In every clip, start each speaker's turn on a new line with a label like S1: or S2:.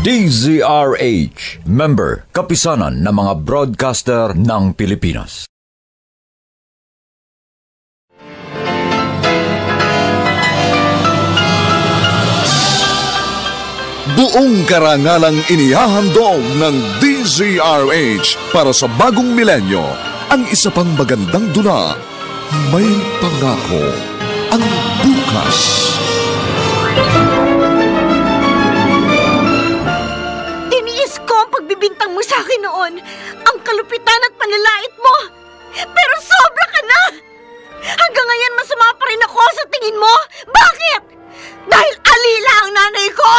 S1: DZRH, member, kapisanan ng mga broadcaster ng Pilipinas.
S2: Buong karangalang inihahandog ng DZRH para sa bagong milenyo, ang isa pang magandang dula, May Pangako ang Bukas.
S3: Tiniis ko ang pagbibintang mo sa akin noon, ang kalupitan at panlalait mo. Pero sobra ka na! Hanggang ngayon masama pa rin ako sa tingin mo. Bakit? Dahil alila ang nanay ko!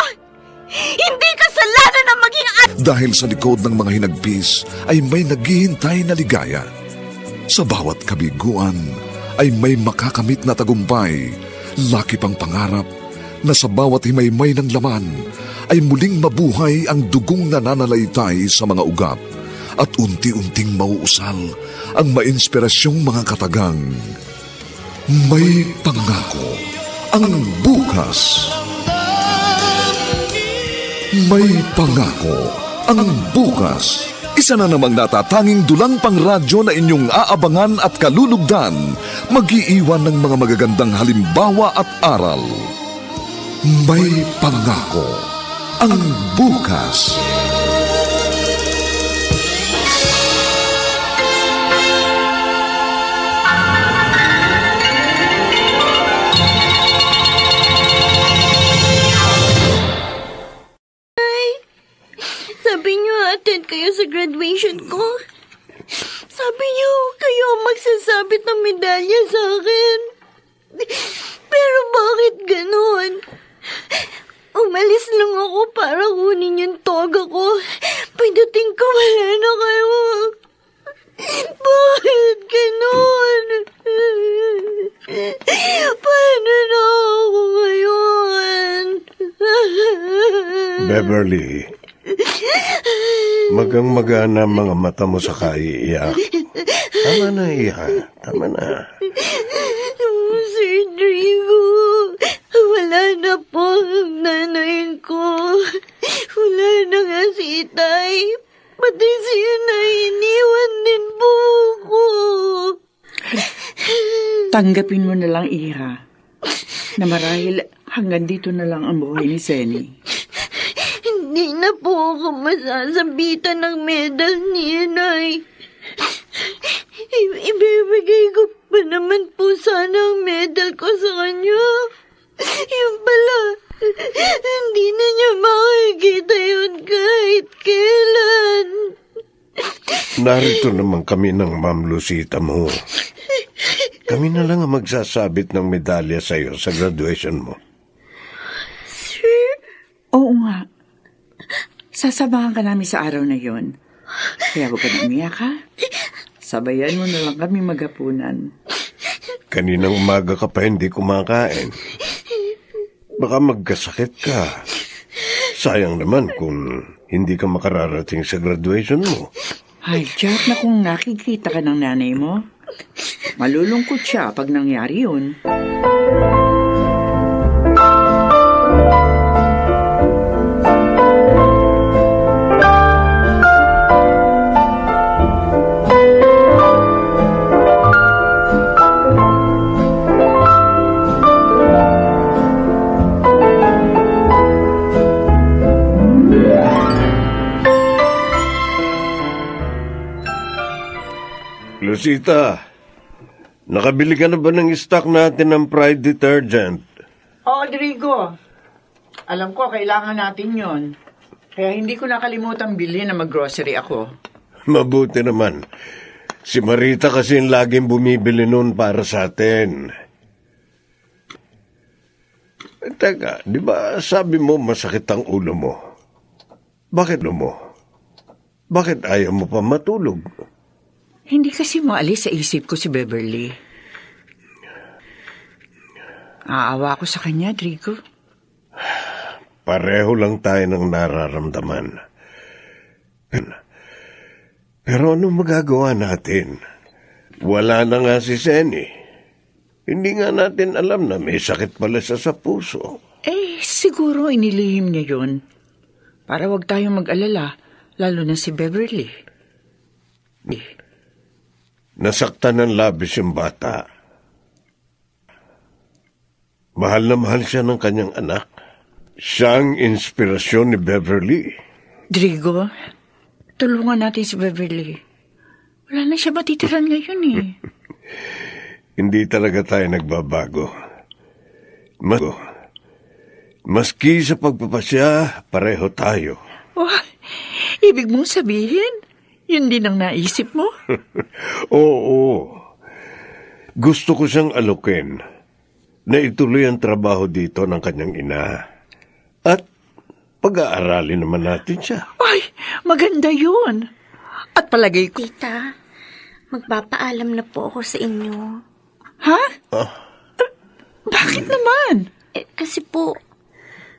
S3: Hindi kasalanan ang maging
S2: Dahil sa likod ng mga hinagpis ay may naghihintay na ligaya. Sa bawat kabiguan ay may makakamit na tagumpay. Laki pang pangarap na sa bawat himaymay ng laman ay muling mabuhay ang dugong nananalaytay sa mga ugat at unti-unting mauusal ang mainspirasyong mga katagang. May Pangako ang Bukas. May Pangako ang Bukas. Isa na namang natatanging dulang pangradyo na inyong aabangan at kalulugdan, mag-iiwan ng mga magagandang halimbawa at aral. May Pangako ang Bukas.
S3: Sabi niyo, attend kayo sa graduation ko. Sabi niyo, kayo ang magsasabit ng medalya sa akin. Pero bakit ganon? Umalis lang ako para kunin yung toga ko. Pagdating ko, wala na kayo. Bakit ganon? Paano na ako ngayon?
S4: Beverly, magang-magana mga mata mo sa kaiiyak. Tama na, Iha. Tama na.
S3: Sir Drigo, wala na po ang nanay ko. Wala na nga si Itay. Pati si Inay, iniwan din po ko.
S5: Tanggapin mo na lang, Iha, na marahil hanggang dito na lang ang buhay ni Senny.
S3: Hindi na po ako masasabitan ng medal ni Inay. Ibibigay ko pa naman po sana ang medal ko sa kanya. Yung pala, hindi na niya makikita yun kahit kailan.
S4: Narito naman kami ng Ma'am Lucita mo. Kami na lang ang magsasabit ng medalya sa'yo sa graduation mo.
S3: Sir?
S5: Oo nga. Sasamahan ka namin sa araw na yon. Kaya huwag ka na umiyak, ha? Sabayan mo na lang kami maghapunan.
S4: Kaninang umaga ka pa hindi kumakain. Baka magkasakit ka. Sayang naman kung hindi ka makararating sa graduation mo.
S5: Ay, Jack, na kung nakikita ka ng nanay mo, malulungkot siya pag nangyari yun.
S4: Lucita, nakabili ka na ba ng stock natin ng Pride detergent?
S5: Oo, Rodrigo. Alam ko, kailangan natin yon. Kaya hindi ko nakalimutan bilhin na mag-grocery ako.
S4: Mabuti naman. Si Marita kasi yung laging bumibili nun para sa atin. Teka, di ba sabi mo masakit ang ulo mo? Bakit mo? Bakit ayaw mo pa matulog?
S5: Hindi kasi maalis sa isip ko si Beverly. Aawa ko sa kanya, Drigo.
S4: Pareho lang tayo ng nararamdaman. Pero ano magagawa natin? Wala na nga si Senny. Hindi nga natin alam na may sakit pala siya sa puso.
S5: Siguro inilihim niya yun. Para wag tayong mag-alala, lalo na si Beverly.
S4: Nasaktan ng labis yung bata. Mahal na mahal siya ng kanyang anak. Siya ang inspirasyon ni Beverly.
S5: Drigo, tulungan natin si Beverly. Wala na siya matitiran ngayon eh.
S4: Hindi talaga tayo nagbabago. Maski sa pagpapasya, pareho tayo.
S5: Ibig mong sabihin, yun din ang naisip mo?
S4: Oo. Gusto ko siyang alukin na ituloy ang trabaho dito ng kanyang ina. At pag-aaralin naman natin siya.
S5: Ay, maganda yun. At palagay ko...
S3: Tita, magpapaalam na po ako sa inyo.
S5: Ha? Bakit naman?
S3: Kasi po,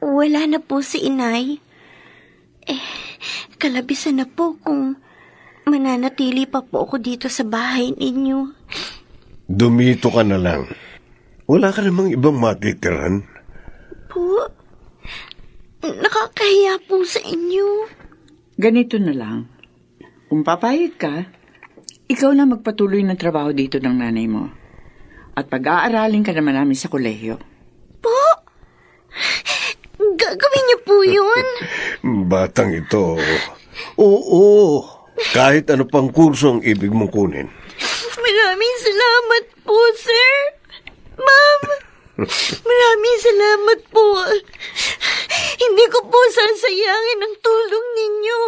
S3: wala na po si inay. Kalabisan na po kung mananatili pa po ako dito sa bahay ninyo.
S4: Dumito ka na lang. Wala ka namang ibang matitiran.
S3: Po, nakakahiya po sa inyo.
S5: Ganito na lang. Kung papayag ka, ikaw na magpatuloy ng trabaho dito ng nanay mo. At pag-aaralin ka naman namin sa kolehiyo.
S3: Po? Gagawin niyo po yun?
S4: Batang ito. Oo. Kahit ano pang kurso ang ibig mong kunin.
S3: Maraming salamat po, sir. Ma'am, maraming salamat po. Hindi ko po sasayangin ang tulong ninyo.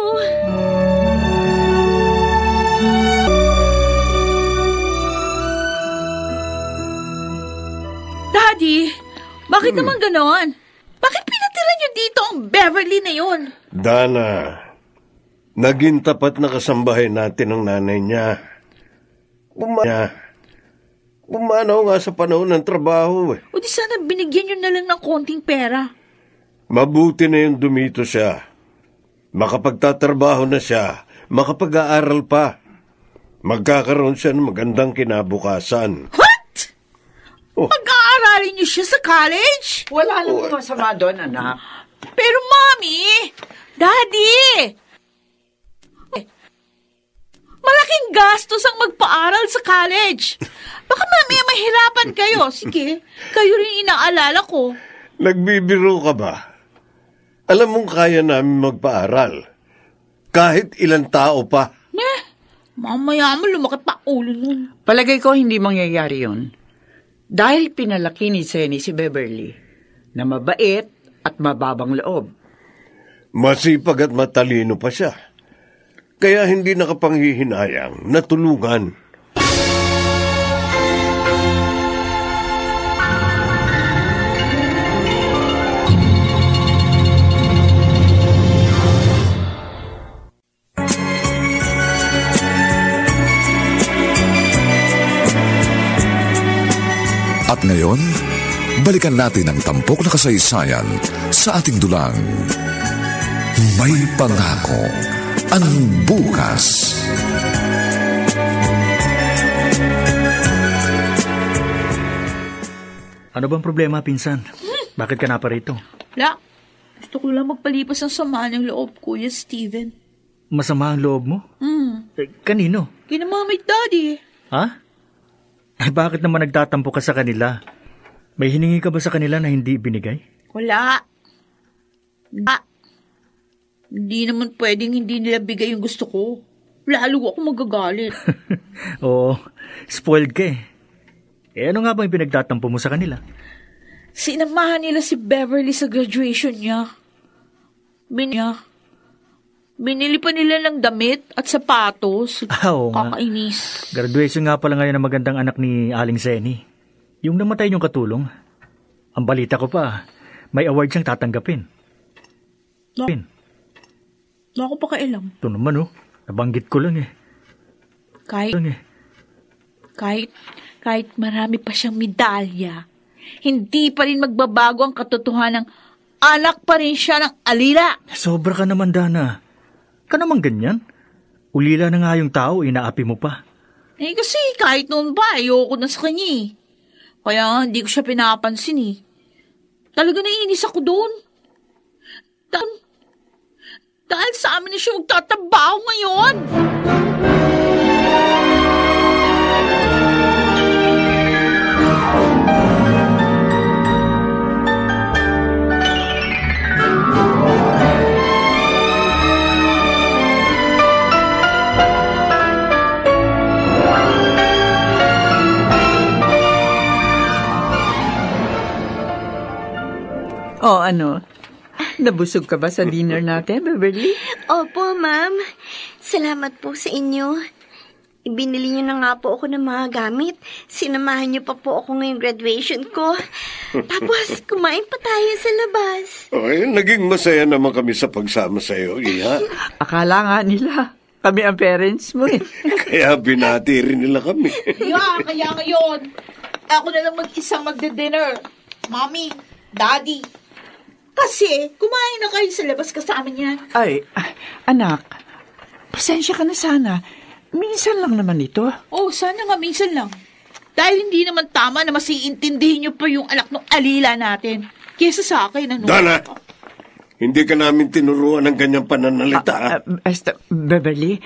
S6: Daddy, bakit naman ganon? Bakit pinatira niyo dito ang Beverly na yun?
S4: Dana, naging tapat na kasambahay natin ang nanay niya. Pumanaw nga sa panahon ng trabaho eh.
S6: O di sana binigyan niyo na lang ng konting pera.
S4: Mabuti na yung dumito siya. Makapagtatrabaho na siya, makapag-aaral pa. Magkakaroon siya ng magandang kinabukasan.
S6: What? Mag-aaralin niyo siya sa college?
S5: Wala namang masama doon, anak.
S6: Pero Mommy, Daddy, malaking gastos ang magpaaral sa college. Baka mamaya mahirapan kayo. Sige, kayo rin inaalala ko.
S4: Nagbibiro ka ba? Alam mong kaya namin magpaaral. Kahit ilang tao pa.
S6: Mamaya mo lumaki pa ulo nun.
S5: Palagay ko hindi mangyayari yun. Dahil pinalaki ni Senny si Beverly na mabait at mababang loob.
S4: Masipag at matalino pa siya. Kaya hindi nakapanghihinayang na tulungan.
S2: At ngayon, balikan natin ang tampok na kasaysayan sa ating dulang. May pangako ang bukas.
S7: Ano bang problema, pinsan? Bakit ka na pa rito?
S6: Wala. Gusto ko lang magpalipas ng sama ng loob, Kuya Steven.
S7: Masama ang loob mo? Kanino?
S6: Kina Mama at Daddy.
S7: Ha? Ay, bakit naman nagtatampo ka sa kanila? May hiningi ka ba sa kanila na hindi binigay?
S6: Wala. Hindi naman pwedeng hindi nila bigay yung gusto ko. Lalo ako magagalit.
S7: Oo, spoiled ka eh. Ano nga ba yung pinagtatampo mo sa kanila?
S6: Sinamahan nila si Beverly sa graduation niya. Binili pa nila ng damit at sapatos.
S7: Oo nga.
S6: Kakainis.
S7: Graduation nga pala ngayon ng magandang anak ni Aling Senny. Yung namatay niyong katulong. Ang balita ko pa, may award siyang tatanggapin.
S6: Wala ko pa kailam.
S7: Ito naman nabanggit ko lang eh.
S6: Kahit marami pa siyang medalya, hindi pa rin magbabago ang katotohanan ng anak pa rin siya ng alila.
S7: Sobra ka naman, Dana. Ka naman ganyan. Ulila na nga yung tao, inaapi mo pa.
S6: Kasi kahit noon ba, ayoko na sa kanya eh. Kaya hindi ko siya pinapansin eh. Talaga naiinis ako doon. Dahil sa amin na siya magtatrabaho ngayon.
S5: O ano? Nabusog ka ba sa dinner natin, Beverly?
S3: Opo, ma'am. Salamat po sa inyo. Ibinili niyo na nga po ako ng mga gamit. Sinamahan niyo pa po ako ngayong graduation ko. Tapos, kumain pa tayo sa labas.
S4: Ay, naging masaya naman kami sa pagsama sa iyo, Iha.
S5: Akala nga nila, kami ang parents mo eh.
S4: Kaya binati rin nila kami.
S6: Yeah, kaya ngayon, ako na lang mag-isang magde-dinner. Mommy, Daddy. Kasi, kumain na kayo sa labas kasama niyan.
S5: Ay, anak, pasensya ka na sana. Minsan lang naman ito.
S6: Oh, sana nga minsan lang. Dahil hindi naman tama na masiintindihin niyo pa yung anak ng alila natin. Kesa sa akin, ano?
S4: Dana, hindi ka namin tinuruan ng ganyang pananalita.
S5: Beverly,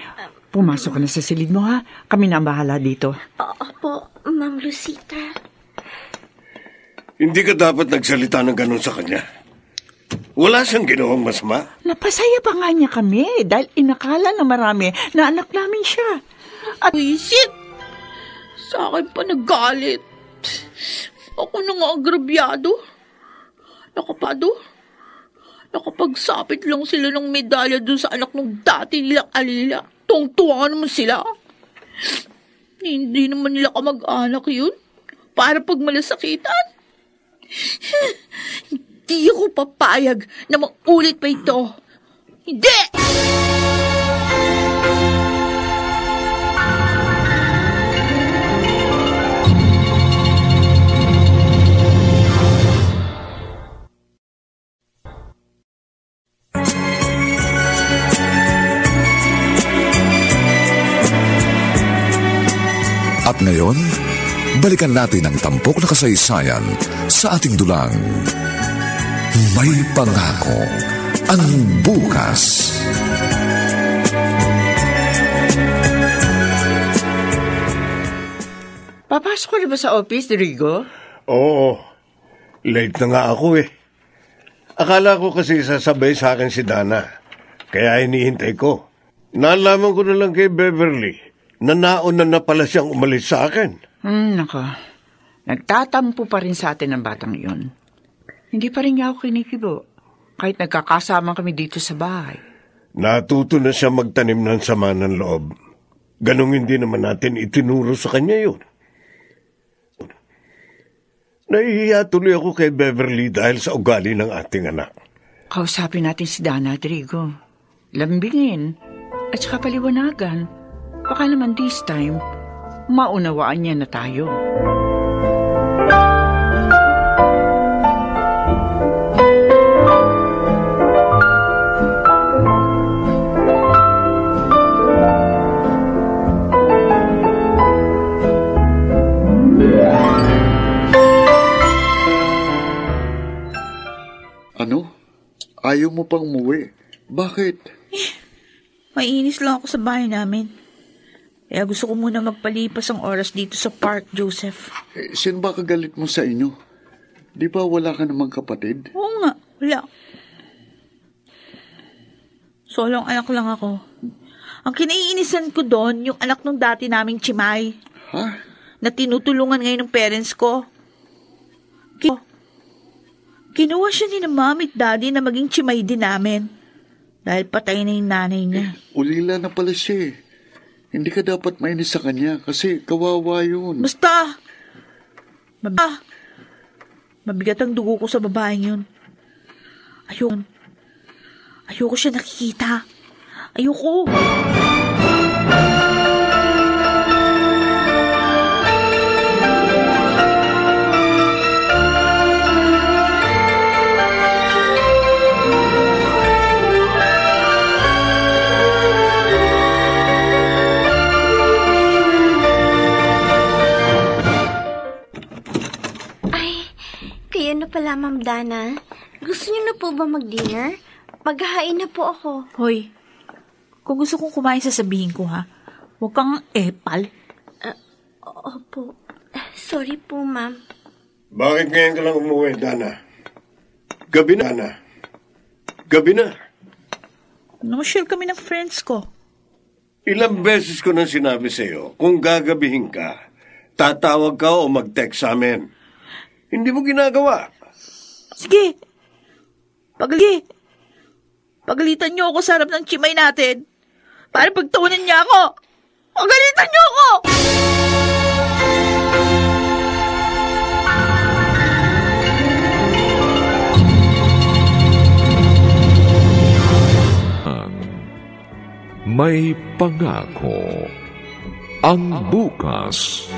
S5: pumasok ka na sa silid mo ha. Kami na ang bahala dito.
S3: Opo, Ma'am Lucita.
S4: Hindi ka dapat nagsalita ng ganon sa kanya. Wala siyang ginawang masama.
S5: Napasaya pa nga niya kami dahil inakala ng marami na anak namin siya.
S6: At wisit! Sa akin pa nagalit. Ako na nga agrabyado. Nakapagsapit lang sila ng medalya dun sa anak ng dati nilang alila. Tuwang-tuwa naman sila. Hindi naman nila kamag-anak yun. Para pag malasakitan. Hindi ako papayag na maulit pa ito. Hindi!
S2: At ngayon, balikan natin ang tampok na kasaysayan sa ating dulang. May pangako ang bukas.
S5: Papasok ka na ba sa office, Rigo?
S4: Oo, late na nga ako eh. Akala ko kasi sasabay sa akin si Dana, kaya hinihintay ko. Nalaman ko na lang kay Beverly na nauna na pala siyang umalis sa akin.
S5: Nako. Nagtatampo pa rin sa atin ang batang yun. Hindi pa rin niya ako kinikibo, kahit nagkakasama kami dito sa bahay.
S4: Natuto na siya magtanim ng sama ng loob. Ganong hindi naman natin itinuro sa kanya yun. Nahihiya tuloy ako kay Beverly dahil sa ugali ng ating anak.
S5: Kausapin natin si Dana, Rodrigo. Lambingin at saka paliwanagan. Baka naman this time, maunawaan niya na tayo.
S8: Ano? Ayaw mo pang umuwi? Bakit?
S6: Mainis lang ako sa bahay namin. Kaya gusto ko muna magpalipas ang oras dito sa park, Joseph.
S8: Sino ba kagalit mo sa inyo? Di ba wala ka namang kapatid?
S6: Oo nga, wala. Solong anak lang ako. Ang kinaiinisan ko doon, yung anak ng dati naming Chimay.
S8: Ha?
S6: Na tinutulungan ngayon ng parents ko. Kinuha siya ni na mami at daddy na maging Chimay din namin. Dahil patay na yung nanay niya.
S8: Ulila na pala siya eh. Hindi ka dapat mainis sa kanya kasi kawawa yun.
S6: Basta! Mabigat ang dugo ko sa babaeng yun. Ayoko siya nakikita. Ayoko!
S3: Ma'am Dana. Gusto niyo na po ba mag-dinner? Maghahain na po ako.
S6: Hoy, kung gusto kong kumain, sasabihin ko ha. Huwag kang epal.
S3: Opo. Sorry po, ma'am.
S4: Bakit ngayon ka lang umuwi, Dana? Gabi na, Dana. Gabi na.
S6: Nang-share kami ng friends ko.
S4: Ilang beses ko nang sinabi sa'yo, kung gagabihin ka, tatawag ka o mag-text sa amin. Hindi mo ginagawa.
S6: Sige. Pagalitan niyo ako sa harap ng chimay natin. Para pagtawanan niya ako. Pagalitan niyo ako!
S2: May pangako ang bukas.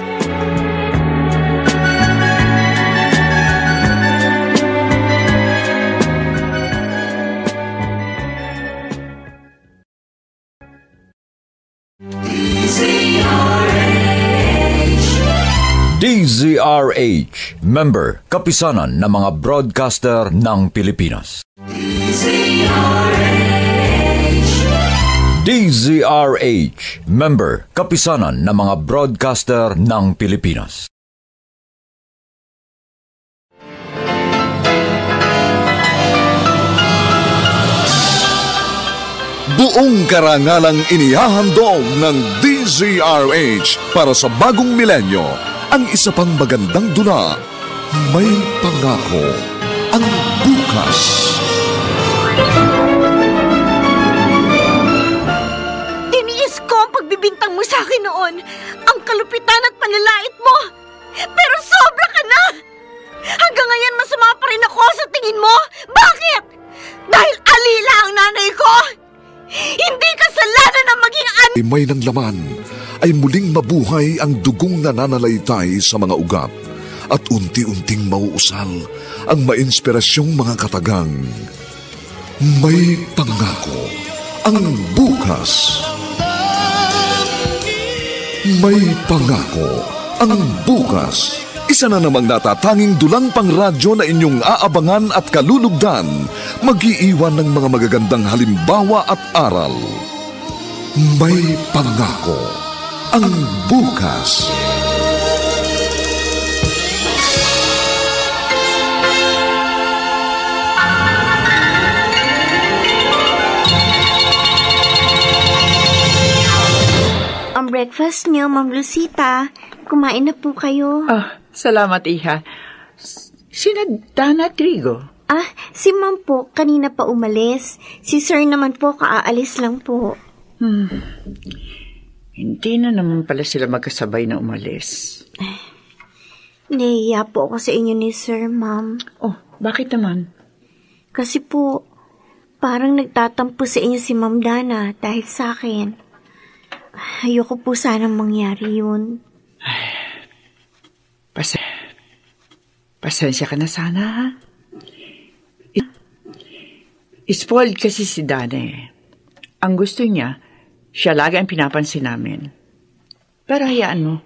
S1: DZRH, member, kapisanan ng mga broadcaster ng Pilipinas. DZRH, member, kapisanan ng mga broadcaster ng Pilipinas.
S2: Buong karangalang inihahandog ng DZRH para sa bagong milenyo, ang isa pang magandang dula, May Pangako ang Bukas.
S3: Tiniis ko ang pagbibintang mo sa akin noon. Ang kalupitan at panlalait mo. Pero sobra ka na! Hanggang ngayon masama pa rin ako sa tingin mo. Bakit? Dahil alila ang nanay ko. Hindi kasalanan ang maging
S2: May ng laman ay muling mabuhay ang dugong nananalaytay sa mga ugat at unti-unting mauusal ang mainspirasyong mga katagang. May Pangako ang Bukas. May Pangako ang Bukas. Isa na namang natatanging dulang pangradyo na inyong aabangan at kalulugdan, mag-iiwan ng mga magagandang halimbawa at aral. May Pangako ang Bukas.
S3: Ang breakfast niyo, Ma'am Lucita. Kumain na po kayo.
S5: Salamat, Iha. Sina Dana Trigo?
S3: Si Ma'am po, kanina pa umalis. Si Sir naman po, kaaalis lang po.
S5: Hindi na naman pala sila magkasabay na umalis.
S3: Nahiya po ako sa inyo ni Sir, Ma'am.
S5: Oh, bakit naman?
S3: Kasi po, parang nagtatampo sa inyo si Ma'am Dana dahil sa akin. Ayoko po sanang mangyari yun.
S5: Pasensya ka na sana, ha? Spoiled kasi si Dana eh. Ang gusto niya, siya lagi ang pinapansin namin. Pero hayaan mo,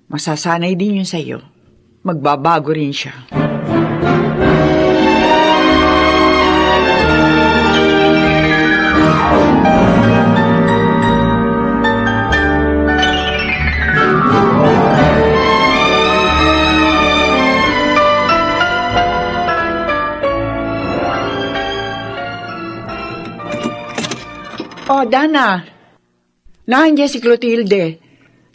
S5: masasanay din yun sa'yo. Magbabago rin siya. Oh, Dana. Nandiyan si Clotilde.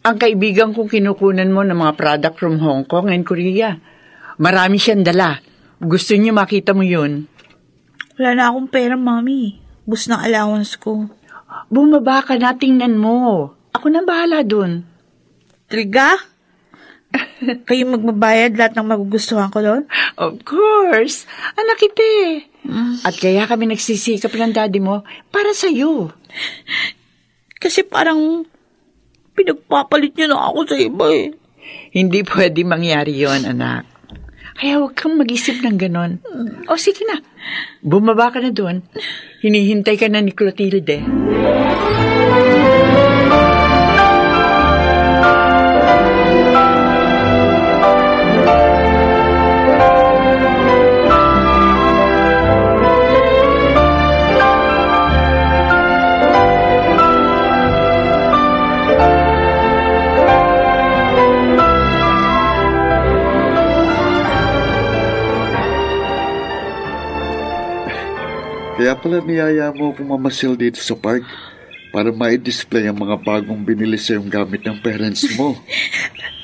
S5: Ang kaibigan kong kinukunan mo ng mga product from Hong Kong and Korea. Marami siyang dala. Gusto niya makita mo yun.
S6: Wala na akong pera, Mami. Bus ng allowance ko.
S5: Bumaba ka na, tingnan mo. Ako nang bahala dun.
S6: Triga? Kayo magbabayad lahat ng magugustuhan ko doon?
S5: Of course. Anak kita eh. At kaya kami nagsisikap ng daddy mo para sa'yo.
S6: Kasi parang pinagpapalit niyo na ako sa iba eh.
S5: Hindi pwede mangyari yon, anak. Kaya huwag kang mag-isip ng ganon. O sige na, bumaba ka na doon. Hinihintay ka na ni Clotilde.
S8: Kaya pala niyaya mo akong mamasyal dito sa park para ma-display ang mga bagong binili sa yung gamit ng parents mo.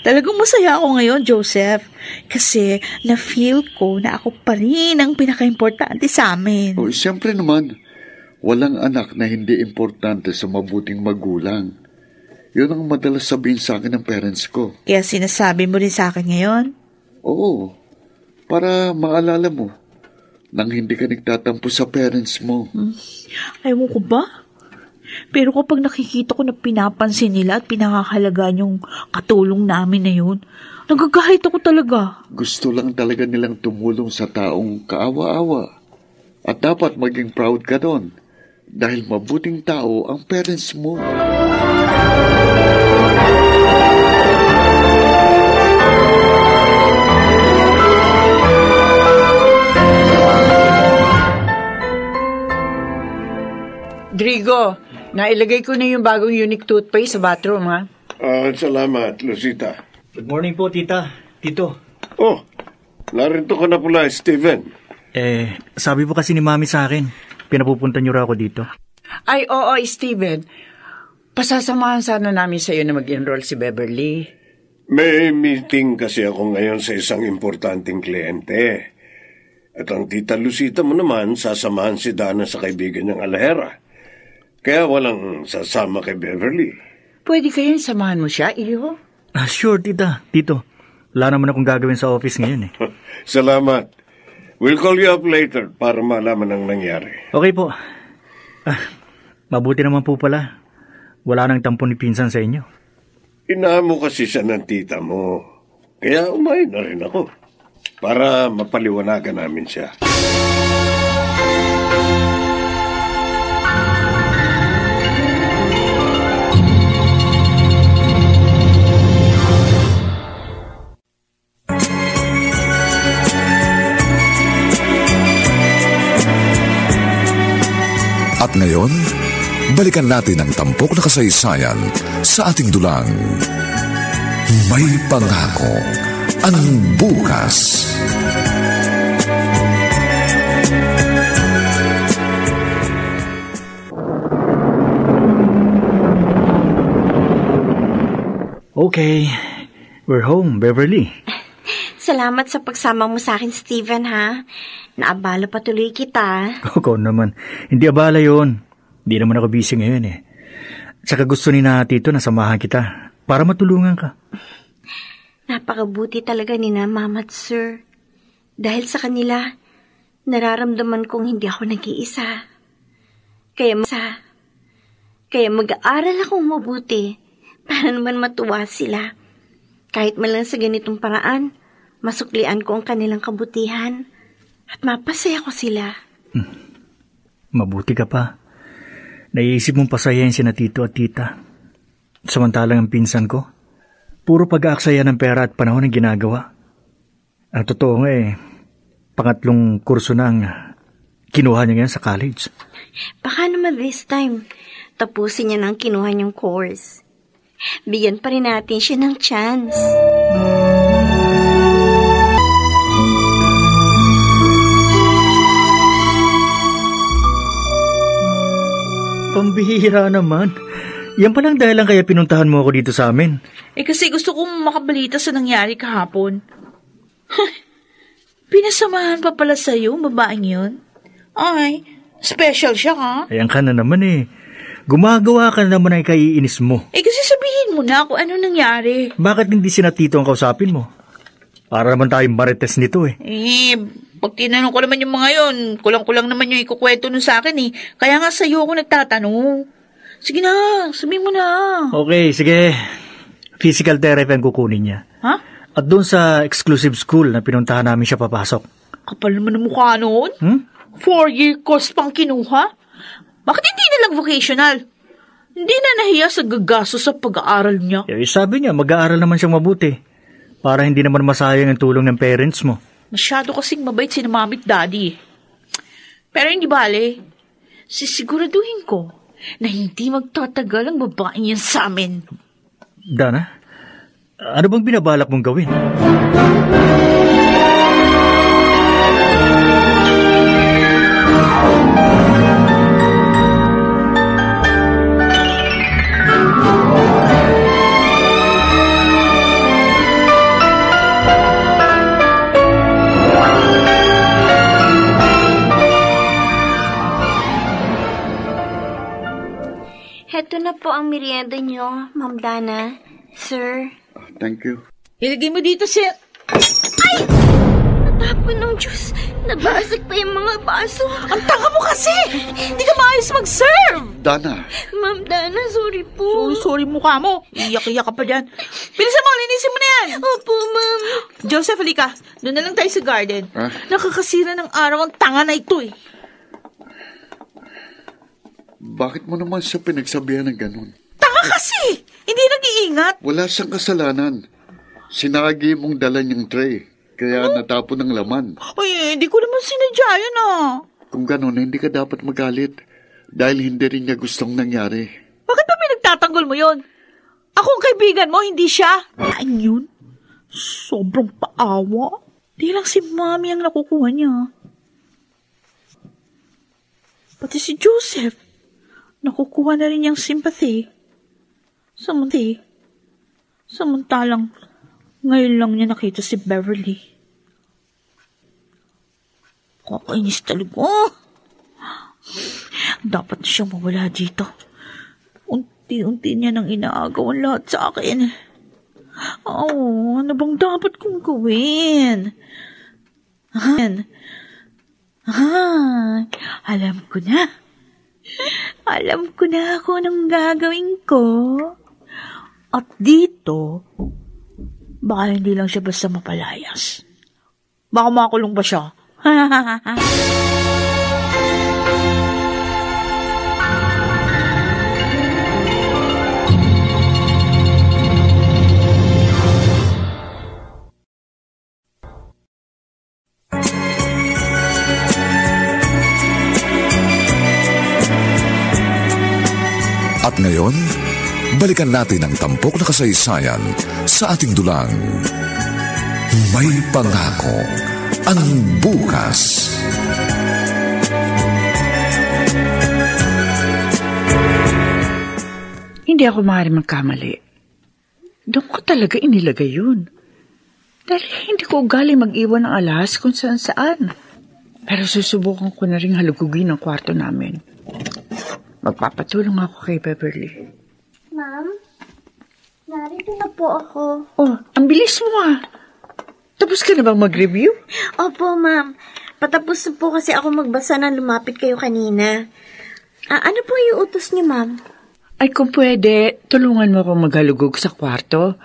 S6: Talagang masaya ako ngayon, Joseph. Kasi na-feel ko na ako pa rin ang pinaka-importante sa amin.
S8: O, siyempre naman, walang anak na hindi importante sa mabuting magulang. Yun ang madalas sabihin sa akin ng parents ko.
S6: Kaya sinasabi mo rin sa akin ngayon?
S8: Oo, para maalala mo nang hindi ka nagtatampo sa parents mo.
S6: Ayaw ko ba? Pero kapag nakikita ko na pinapansin nila at pinakakalagaan yung katulong namin na yun, nagagahit ako talaga.
S8: Gusto lang talaga nilang tumulong sa taong kaawa-awa. At dapat maging proud ka doon dahil mabuting tao ang parents mo.
S5: Drigo, nailagay ko na yung bagong unique toothpaste sa bathroom, ha?
S4: Salamat, Lucita.
S7: Good morning po, tita. Tito.
S4: Oh, narito ka na pala, Steven.
S7: Sabi po kasi ni Mami sa akin, pinapupunta niyo raw ako dito.
S5: Ay, oo, Steven. Pasasamahan sana namin sa iyo na mag-enroll si Beverly.
S4: May meeting kasi ako ngayon sa isang importanteng kliyente. At ang tita Lucita mo naman, sasamahan si Dana sa kaibigan niyang Alahera. Kaya walang sasama kay Beverly.
S5: Pwede kayang samahan mo siya, iyo?
S7: Sure, tita. Tito, wala naman akong gagawin sa office ngayon eh.
S4: Salamat. We'll call you up later para malaman ang nangyari.
S7: Okay po. Mabuti naman po pala. Wala nang tampo ni pinsan sa inyo.
S4: Inaamo kasi siya ng tita mo. Kaya umayin na rin ako. Para mapaliwanagan namin siya.
S2: At ngayon, balikan natin ang tampok na kasaysayan sa ating dulang. May pangako ang bukas.
S7: Okay, we're home, Beverly.
S3: Salamat sa pagsama mo sa akin, Steven, ha? Naabala pa tuloy kita.
S7: Oo naman. Hindi abala yun. Hindi naman ako busy ngayon eh. Saka gusto ni na tito na samahan kita para matulungan ka.
S3: Napakabuti talaga ni na Mama at Sir. Dahil sa kanila, nararamdaman kong hindi ako nag-iisa. Kaya mag-aaral akong mabuti para naman matuwa sila. Kahit man lang sa ganitong paraan, masuklian ko ang kanilang kabutihan at mapasaya ko sila.
S7: Mabuti ka pa. Naiisip mong pasayahin si na tito at tita. Samantalang ang pinsan ko, puro pag-aaksaya ng pera at panahon ang ginagawa. Ang totoo nga pangatlong kurso na ang kinuha niya ngayon sa college.
S3: Baka naman this time, tapusin niya ng kinuha niyang course. Bigyan pa rin natin siya ng chance.
S7: Pambihira naman. Yan palang dahilan kaya pinuntahan mo ako dito sa amin.
S6: Kasi gusto kong makabalita sa nangyari kahapon. Pinasamahan pa pala sa'yo, babaeng yun. Ay, special siya ha?
S7: Ayan ka na naman Gumagawa ka naman ay kaiinis mo.
S6: Kasi sabihin mo na kung ano nangyari.
S7: Bakit hindi sina tito ang kausapin mo? Para naman tayong marites nito
S6: Pag tinanong ko naman yung mga yun, kulang-kulang naman yung ikukwento nun sa akin Kaya nga sa'yo ako nagtatanong. Sige na, sabihin mo na.
S7: Okay, sige. Physical therapy ang kukunin niya.
S6: Ha?
S7: At doon sa exclusive school na pinuntahan namin siya papasok.
S6: Kapal naman ang mukha noon. 4-year course pang kinuha. Bakit hindi na lang vocational? Hindi na nahiya sa gagaso sa pag-aaral niya.
S7: Sabi niya, mag-aaral naman siyang mabuti. Para hindi naman masayang ang tulong ng parents mo.
S6: Masyado kasing mabait si Mami at Daddy. Pero hindi bale. Sisiguraduhin ko na hindi magtatagal ang babaeng yan sa amin.
S7: Dana, ano bang binabalak mong gawin?
S3: na po ang merienda nyo, Ma'am Dana. Sir.
S8: Thank you.
S6: Ilagay mo dito, sir.
S3: Natapon ng juice. Nabasag pa yung mga baso.
S6: Ang tanga mo kasi! Hindi ka maayos mag-serve!
S8: Dana,
S3: Ma'am Dana, sorry po.
S6: Sorry mukha mo. Iyak-iyak ka pa dyan. Bilisan mo, linisin mo na yan.
S3: Opo, Ma'am.
S6: Joseph, halika. Doon na lang tayo sa garden.
S8: Ah?
S6: Nakakasira ng araw ang tanga na ito eh.
S8: bakit mo naman siya pinagsabihan ng ganun?
S6: Tanga kasi! Hindi nag-iingat.
S8: Wala siyang kasalanan. Sinagi mong dala niyang tray, kaya natapon ng laman.
S6: Uy, hindi ko naman sinadya yun ah.
S8: Kung ganun, hindi ka dapat magalit dahil hindi rin niya gustong nangyari.
S6: Bakit ba pinagtatanggol mo yun? Ako ang kaibigan mo, hindi siya. Ano yun? Sobrang paawa. Di lang si Mami ang nakukuha niya. Pati si Joseph, nakukuha na rin niyang sympathy. Samantalang, ngayon lang niya nakita si Beverly. Kakainis talaga. Dapat na siyang mawala dito. Unti-unti niya nang inaagawan lahat sa akin. Ano bang dapat kong gawin? Alam ko na. Alam ko na kung anong gagawin ko. At dito, baka hindi lang siya basta mapalayas. Baka makulong ba siya?
S2: At ngayon, balikan natin ang tampok na kasaysayan sa ating dulang. May pangako ang bukas.
S5: Hindi ako maaaring magkamali. Doon ko talaga inilagay yun. Dahil hindi ko ugali mag-iwan ng alahas kung saan-saan. Pero susubukan ko na rin halugugin ang kwarto namin. Magpapatulong ako kay Beverly.
S3: Ma'am, narito na po ako.
S5: Oh, ang bilis mo ah. Tapos ka na bang mag-review?
S3: Opo, Ma'am. Patapos na po kasi ako magbasa ng lumapit kayo kanina. Ano po yung utos niyo, Ma'am?
S5: Ay, kung pwede, tulungan mo akong maghalugog sa kwarto.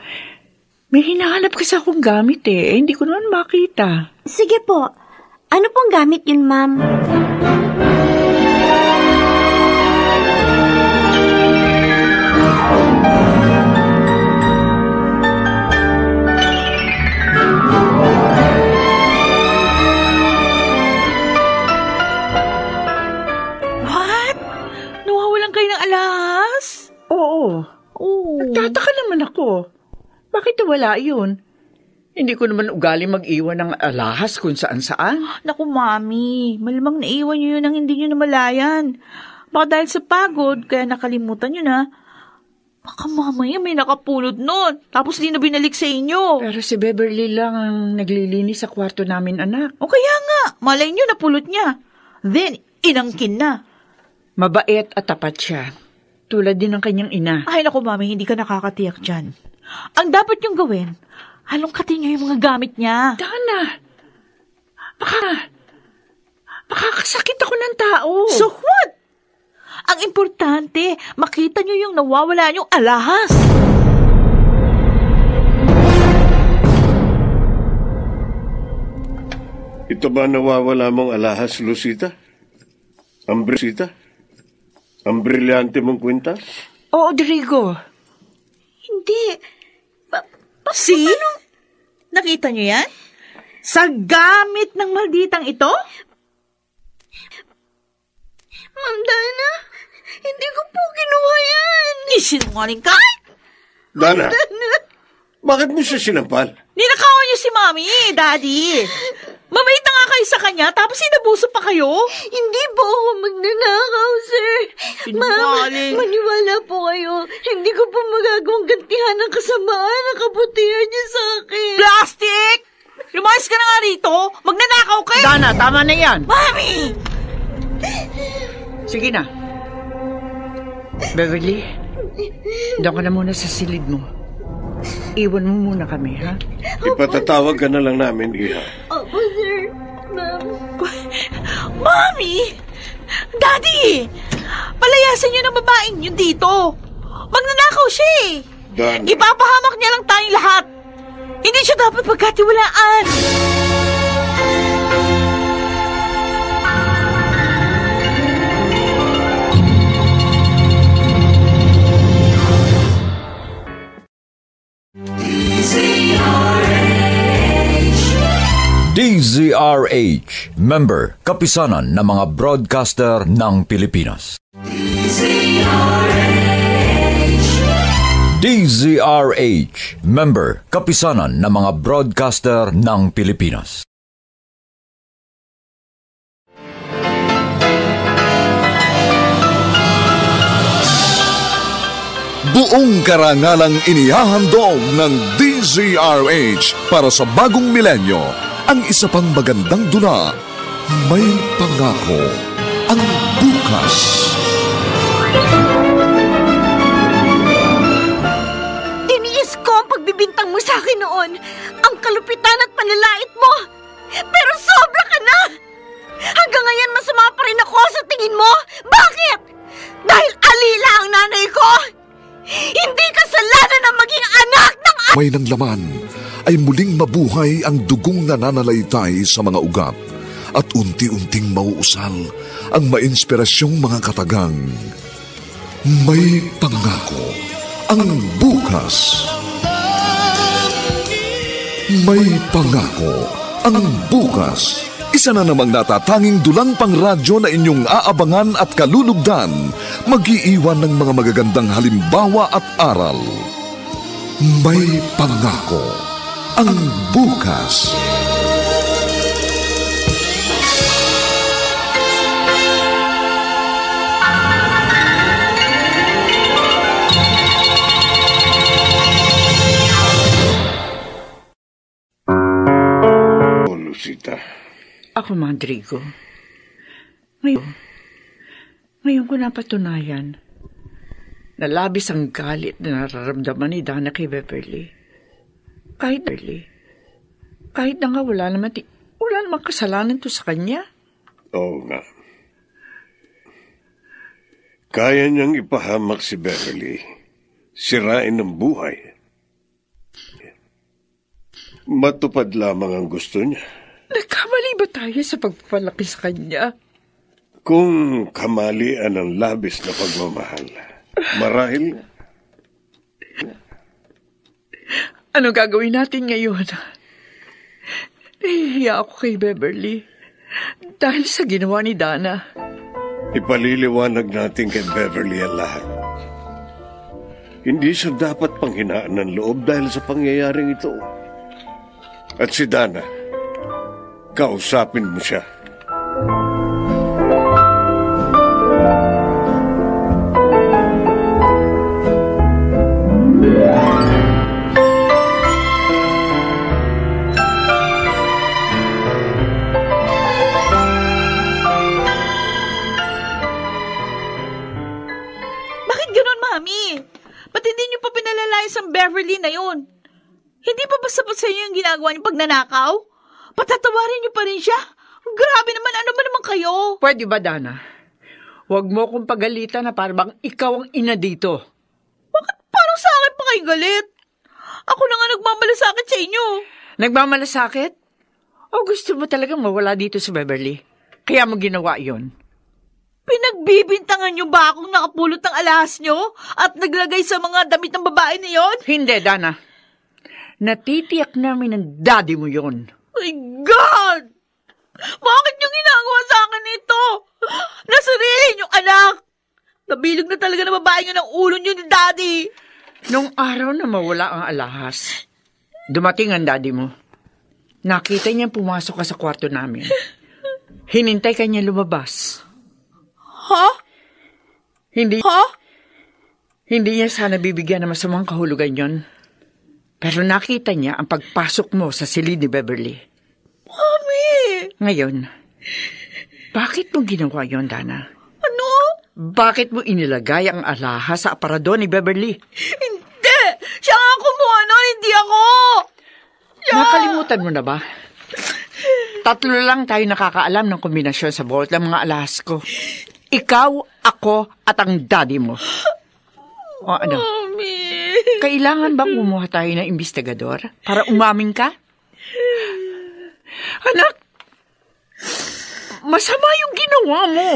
S5: May hinahanap kasi akong gamit eh. Hindi ko naman makita.
S3: Sige po. Ano pong gamit yun, Ma'am?
S5: Nagtataka naman ako. Bakit wala yun? Hindi ko naman ugali mag-iwan ng alahas kung saan-saan.
S6: Naku, Mami. Malamang naiwan niyo yun ang hindi niyo namalayan. Baka dahil sa pagod, kaya nakalimutan niyo na. Baka mamaya may nakapulot nun. Tapos di na binalik sa inyo.
S5: Pero si Beverly lang ang naglilinis sa kwarto namin, anak.
S6: O kaya nga, malay niyo napulot niya. Then, inangkin na.
S5: Mabait at tapat siya. Tulad din ng kanyang ina.
S6: Ay, naku, Mami, hindi ka nakakatiyak dyan. Ang dapat niyong gawin, halongkatin niyo yung mga gamit niya.
S5: Dana, makakasakit ako ng tao.
S6: So what? Ang importante, makita niyo yung nawawala niyong alahas.
S4: Ito ba nawawala mong alahas, Lucita? Ang brilyante mong kwenta?
S5: Oo, Rodrigo.
S3: Hindi.
S6: See? Nakita niyo yan? Sa gamit ng malditang ito?
S3: Ma'am Dana, hindi ko po ginawa yan.
S6: Sinungaling ka?
S4: Dana, bakit mo siya sinampal?
S6: Ninakawan niyo si Mami, Daddy. Mabait na nga kayo sa kanya, tapos inabuso pa kayo?
S3: Hindi po ako magnanakaw, sir. Ma'am, maniwala po kayo. Hindi ko po magagawang gantihan ng kasamaan ng kabutihan niya sa akin.
S6: Plastic! Lumayas ka na nga rito. Magnanakaw ka.
S5: Dana, tama na yan.
S6: Mami!
S5: Sige na. Beverly, Doon ka na muna sa silid mo. Iwan mo muna kami, ha?
S4: Ipatatawag ka na lang namin, Iha.
S3: Opo, sir. Ma'am.
S6: Mami! Daddy! Palayasin niyo ng babaeng yun dito. Magnanakaw siya eh.
S4: Dana.
S6: Ipapahamak niya lang tayong lahat. Hindi siya dapat pagkatiwalaan.
S1: DZRH, member, kapisanan ng mga broadcaster ng Pilipinas. DZRH, member, kapisanan ng mga broadcaster ng Pilipinas.
S2: Buong karangalang inihahandog ng DZRH para sa bagong milenyo. Ang isa pang magandang dula, may pangako ang bukas.
S3: Tiniis ko ang pagbibintang mo sa akin noon. Ang kalupitan at panlalait mo. Pero sobra ka na! Hanggang ngayon masama pa rin ako sa tingin mo. Bakit? Dahil alila ang nanay ko. Hindi kasalanan na maging anak ng...
S2: May nang laman ay muling mabuhay ang dugong nananalaytay sa mga ugat at unti-unting mauusal ang mainspirasyong mga katagang. May pangako ang bukas. May pangako ang bukas. Isa na namang natatanging dulang pangradyo na inyong aabangan at kalulugdan, mag-iiwan ng mga magagandang halimbawa at aral. May pangako ang bukas.
S4: Lucita.
S5: Ako, Rodrigo. Ngayon ko napatunayan na labis ang galit na nararamdaman ni Dana kay Beverly. Kahit na nga wala naman kasalanan to sa kanya.
S4: Oo nga. Kaya niyang ipahamak si Beverly. Sirain ang buhay. Matupad lamang ang gusto niya.
S5: Nagkamali ba tayo sa pagpapalaki sa kanya?
S4: Kung kamalian ang labis na pagmamahal, marahil...
S5: Ano gagawin natin ngayon? Nahihiya ako kay Beverly dahil sa ginawa ni Dana.
S4: Ipaliliwanag natin kay Beverly ang lahat. Hindi siya dapat panghinaan ng loob dahil sa pangyayaring ito. At si Dana, kausapin mo siya.
S6: Bakit ganun, Mami? Ba't hindi niyo pa pinalalayas ang Beverly na yun? Hindi pa ba sapat sa inyo yung ginagawa niyo pagnanakaw? Patatawarin niyo pa rin siya? Grabe naman, ano ba naman kayo?
S5: Pwede ba, Dana? Huwag mo kong pagalitan na parang ikaw ang ina dito.
S6: Bakit parang sa akin pa kayo galit? Ako na nga nagmamalasakit sa inyo.
S5: Nagmamalasakit? O gusto mo talagang mawala dito sa Beverly? Kaya mo ginawa yon?
S6: Pinagbibintangan niyo ba akong nakapulot ng alahas niyo at naglagay sa mga damit ng babae na yon?
S5: Hindi, Dana. Natitiyak namin ng daddy mo yon.
S6: My God! Bakit niyo ginagawa sa akin ito? Nasarili niyong anak! Nabilog na talaga na babae niyo ng ulo niyo ni Daddy!
S5: Nung araw na mawala ang alahas, dumating ang daddy mo. Nakita niyang pumasok ka sa kwarto namin. Hinintay ka niya lumabas.
S6: Ha?
S5: Hindi
S6: Ha?
S5: niya sana bibigyan ng masamang kahulugan yon. Pero nakita niya ang pagpasok mo sa silid ni Beverly.
S6: Mami!
S5: Ngayon, bakit mo ginawa yon, Dana?
S6: Ano?
S5: Bakit mo inilagay ang alahas sa aparador ni Beverly?
S6: Hindi! Siya nga kumuha nun, hindi ako! Siya!
S5: Nakalimutan mo na ba? 3 lang tayo nakakaalam ng kombinasyon sa bawat ng mga alahas ko. Ikaw, ako, at ang daddy mo. O ano?
S6: Mami!
S5: Kailangan bang kumuha tayo ng investigador para umamin ka? Anak, masama yung ginawa mo.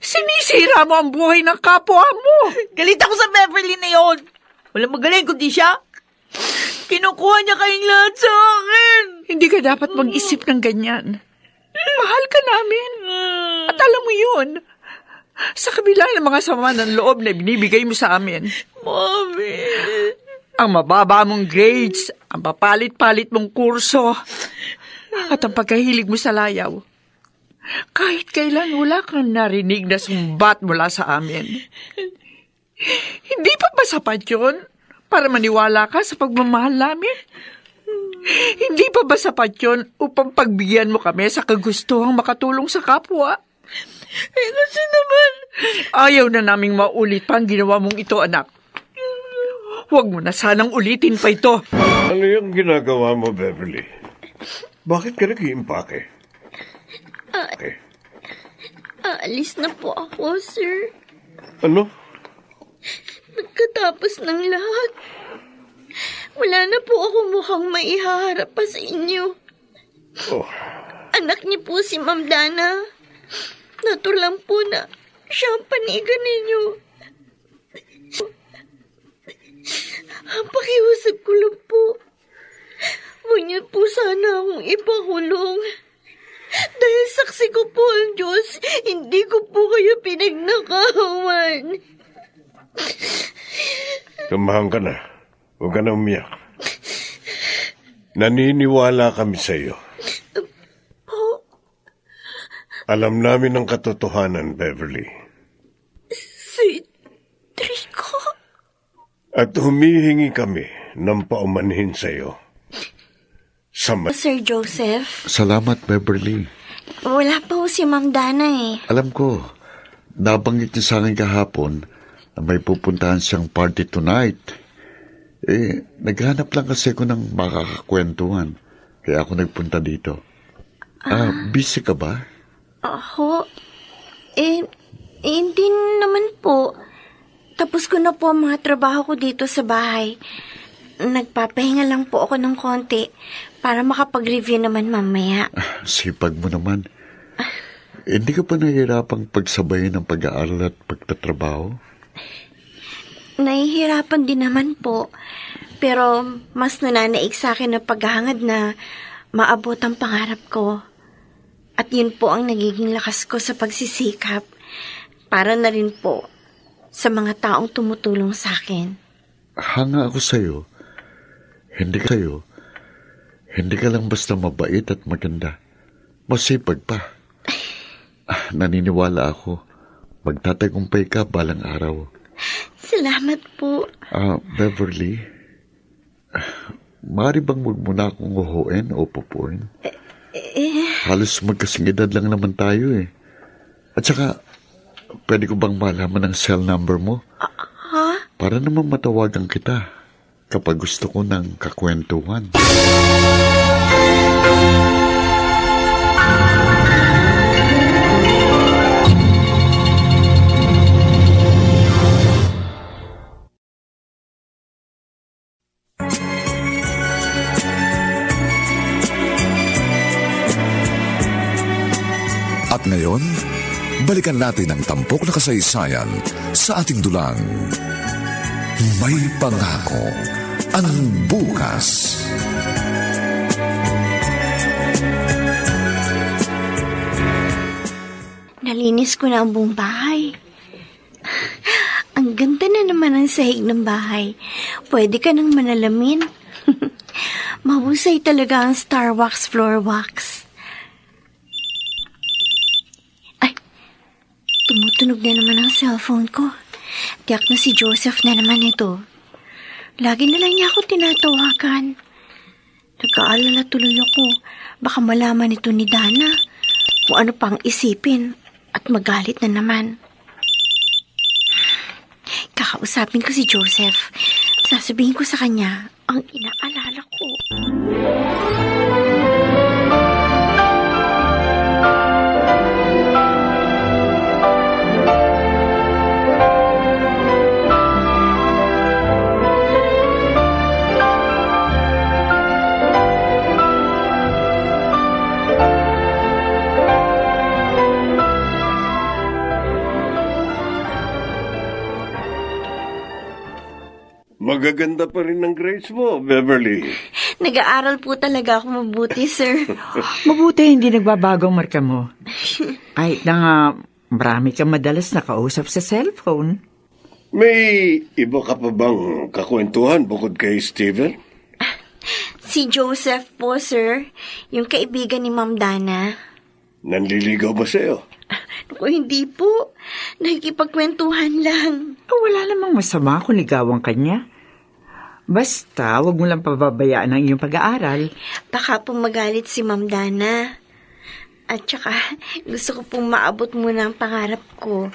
S5: Sinisira mo ang buhay ng kapwa mo.
S6: Galit ako sa Beverly na yun. Walang magaling kundi siya. Kinukuha niya kayong lahat sa akin.
S5: Hindi ka dapat mag-isip ng ganyan. Mahal ka namin. At alam mo yun. Sa kabila ng mga sama ng loob na binibigay mo sa amin.
S6: Mami.
S5: Ang mababa mong grades, ang papalit-palit mong kurso, at ang pagkahilig mo sa layaw. Kahit kailan wala kang narinig na sumbat mula sa amin. Hindi pa ba sapat yun para maniwala ka sa pagmamahal namin? Hindi pa ba sapat yun upang pagbigyan mo kami sa kagustuhang makatulong sa kapwa?
S6: Kasi naman...
S5: Ayaw na naming maulit pa ang ginawa mong ito, anak. Huwag mo na sanang ulitin pa ito.
S4: Ano yung ginagawa mo, Beverly? Bakit ka nag-iimpake? Okay.
S3: Aalis na po ako, sir.
S4: Ano?
S3: Pagkatapos ng lahat, wala na po ako mukhang maihaharap pa sa inyo.
S4: Oh.
S3: Anak niyo po si Ma'am Dana. Natural lang po na siya ang panigan ninyo. Pakiusap ko lang po. Huwag niyo po sana akong ipakulong. Dahil saksi ko po ang Diyos, hindi ko po kayo pinagnakawan.
S4: Tumahan ka na. Huwag ka na umiyak. Naniniwala kami sa iyo.
S3: Po?
S4: Alam namin ang katotohanan, Beverly.
S3: Si Trico?
S4: At humihingi kami ng paumanhin sa iyo.
S3: Sir Joseph?
S8: Salamat, Beverly.
S3: Wala pa ho si Ma'am Dana eh.
S8: Alam ko, nabanggit niya sa akin kahapon na may pupuntahan siyang party tonight. Naghanap lang kasi ako ng makakakwentuhan. Kaya ako nagpunta dito. Busy ka ba?
S3: Ako? Hindi naman po. Tapos ko na po ang mga trabaho ko dito sa bahay. Nagpapahinga lang po ako ng konti para makapag-review naman mamaya.
S8: Sipag mo naman. Hindi ka pa nahihirapang pagsabayin ng pag-aaral at pagtatrabaho?
S3: Nahihirapan din naman po. Pero mas nananaig sa akin ang paghahangad na maabot ang pangarap ko. At yun po ang nagiging lakas ko sa pagsisikap. Para na rin po sa mga taong tumutulong sa akin.
S8: Hanga ako sa'yo. Hindi ka lang basta mabait at maganda. Masipag pa. Naniniwala ako. Magtatagumpay ka balang araw.
S3: Salamat po.
S8: Beverly, maaari bang huwag mo na akong uhuin o pupuin? Halos magkasing edad lang naman tayo eh. At saka, pwede ko bang malaman ang cell number mo? Para naman matawagan kita kapag gusto ko ng kakwentuhan.
S2: At ngayon, balikan natin ang tampok na kasaysayan sa ating dulang. May pangako ang bukas.
S3: Nalinis ko na ang buong bahay. Ang ganda na naman ang sahig ng bahay. Pwede ka nang manalamin. Mahusay talaga ang Star Wax Floor Wax. Ay, tumutunog na naman ang cellphone ko. Tiyak na si Joseph na naman ito. Lagi na lang niya ako tinatawagan. Nagkaalala tuloy ako. Baka malaman ito ni Dana kung ano pang isipin at magalit na naman. Kakausapin ko si Joseph. Sasabihin ko sa kanya ang inaalala ko.
S4: Magaganda pa rin ang grades mo, Beverly.
S3: Nag-aaral po talaga ako mabuti, sir.
S5: Mabuti hindi nagbabago ang marka mo. Kahit na nga marami kang madalas nakausap sa cellphone.
S4: May iba ka pa bang kakwentuhan bukod kay Steven?
S3: Si Joseph po, sir. Yung kaibigan ni Ma'am Dana.
S4: Nanliligaw ba sa'yo?
S3: Naku, hindi po. Nakikipagkwentuhan lang.
S5: Wala namang masama kung ligawan ka niya. Basta, wag mo lang pababayaan ang iyong pag-aaral.
S3: Baka po magalit si Ma'am Dana. At saka, gusto ko pong maabot muna ang pangarap ko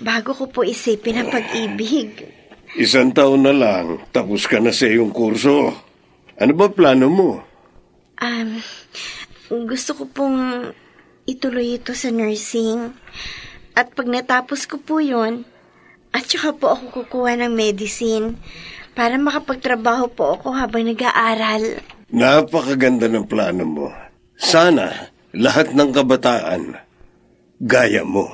S3: bago ko po isipin ang pag-ibig.
S4: 1 taon na lang, tapos ka na sa iyong kurso. Ano ba plano mo?
S3: Gusto ko pong ituloy ito sa nursing. At pag natapos ko po yun, at saka po ako kukuha ng medicine para makapagtrabaho po ako habang nag-aaral.
S4: Napakaganda ng plano mo. Sana lahat ng kabataan gaya mo.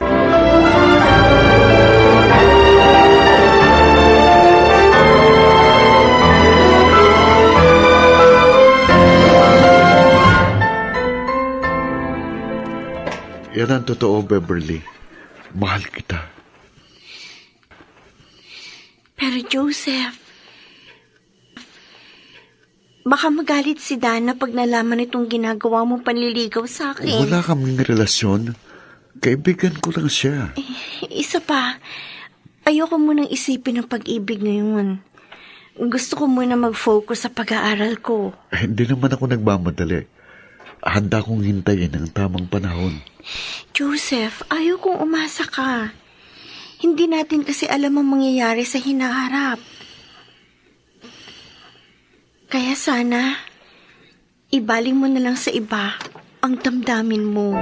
S8: Yan ang totoo, Beverly. Mahal kita.
S3: Pero Joseph, baka magalit si Dana pag nalaman itong ginagawa mong panliligaw sa akin.
S8: Wala kaming relasyon. Kaibigan ko lang siya.
S3: Isa pa, ayoko munang isipin ang pag-ibig ngayon. Gusto ko muna mag-focus sa pag-aaral ko.
S8: Hindi naman ako nagmamadali. Handa kong hintayin ang tamang panahon.
S3: Joseph, ayaw kong umasa ka. Hindi natin kasi alam ang mangyayari sa hinaharap. Kaya sana, ibaling mo na lang sa iba ang damdamin mo.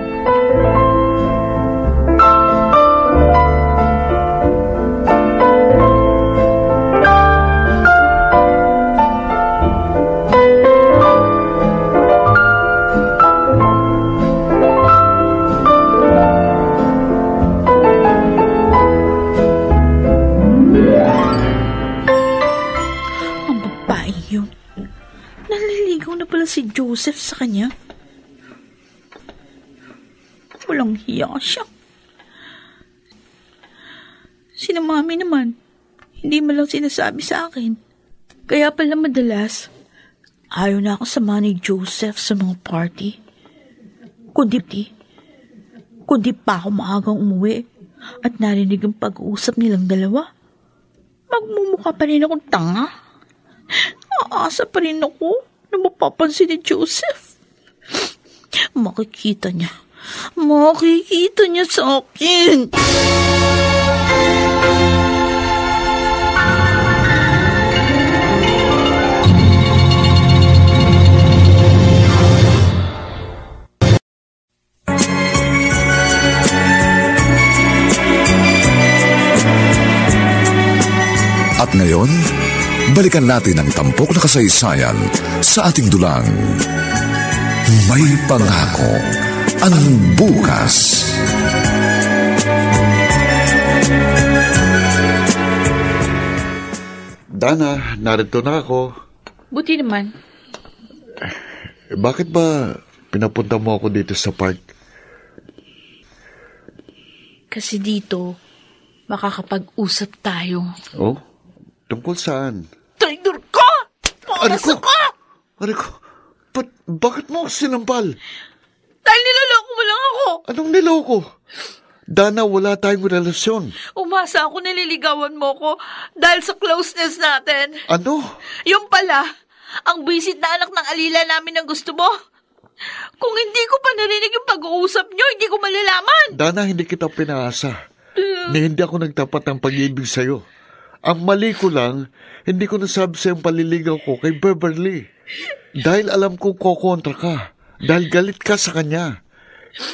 S6: Si Joseph sa kanya. Walang hiya siya. Sina Mami naman, hindi mo lang sinasabi sa akin. Kaya pala madalas, ayaw na ako sama ni Joseph sa mga party. Kundi pa ako maagang umuwi at narinig ang pag-uusap nilang dalawa. Magmumukha pa rin akong tanga. Aasa pa rin ako na mapapansin ni Joseph. Makikita niya sa akin.
S2: At ngayon, balikan natin ang tampok na kasaysayan sa ating dulang. May pangako ang bukas.
S8: Dana, narito na ako.
S6: Buti naman.
S8: Bakit ba pinapunta mo ako dito sa park?
S6: Kasi dito, makakapag-usap tayo.
S8: Oh? Tungkol saan?
S6: Traitor ka! Pangasa ka!
S8: Bakit mo ako sinampal?
S6: Dahil niloloko mo lang ako.
S8: Anong niloko? Dana, wala tayong relasyon.
S6: Umasa ako nililigawan mo ko dahil sa closeness natin.
S8: Ano?
S6: Yung pala, ang bisit na anak ng alila namin ang gusto mo. Kung hindi ko pa narinig yung pag-uusap nyo, hindi ko malalaman.
S8: Dana, hindi kita pinaasa. Hindi ako nagtapat ng pag-ibig sa'yo. Ang mali ko lang, hindi ko nasabi sa'yo ang paliligaw ko kay Beverly. Dahil alam kong kokontra ka. Dahil galit ka sa kanya.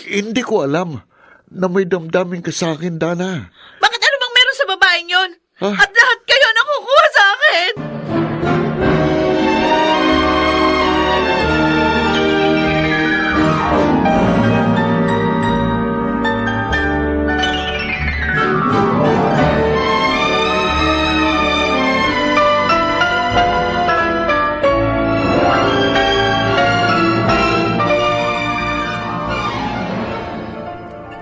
S8: Hindi ko alam na may damdamin ka sa akin, Dana.
S6: Bakit ano bang meron sa babaeng yon?
S8: Ha?
S6: At lahat kayo nakukuha sa akin?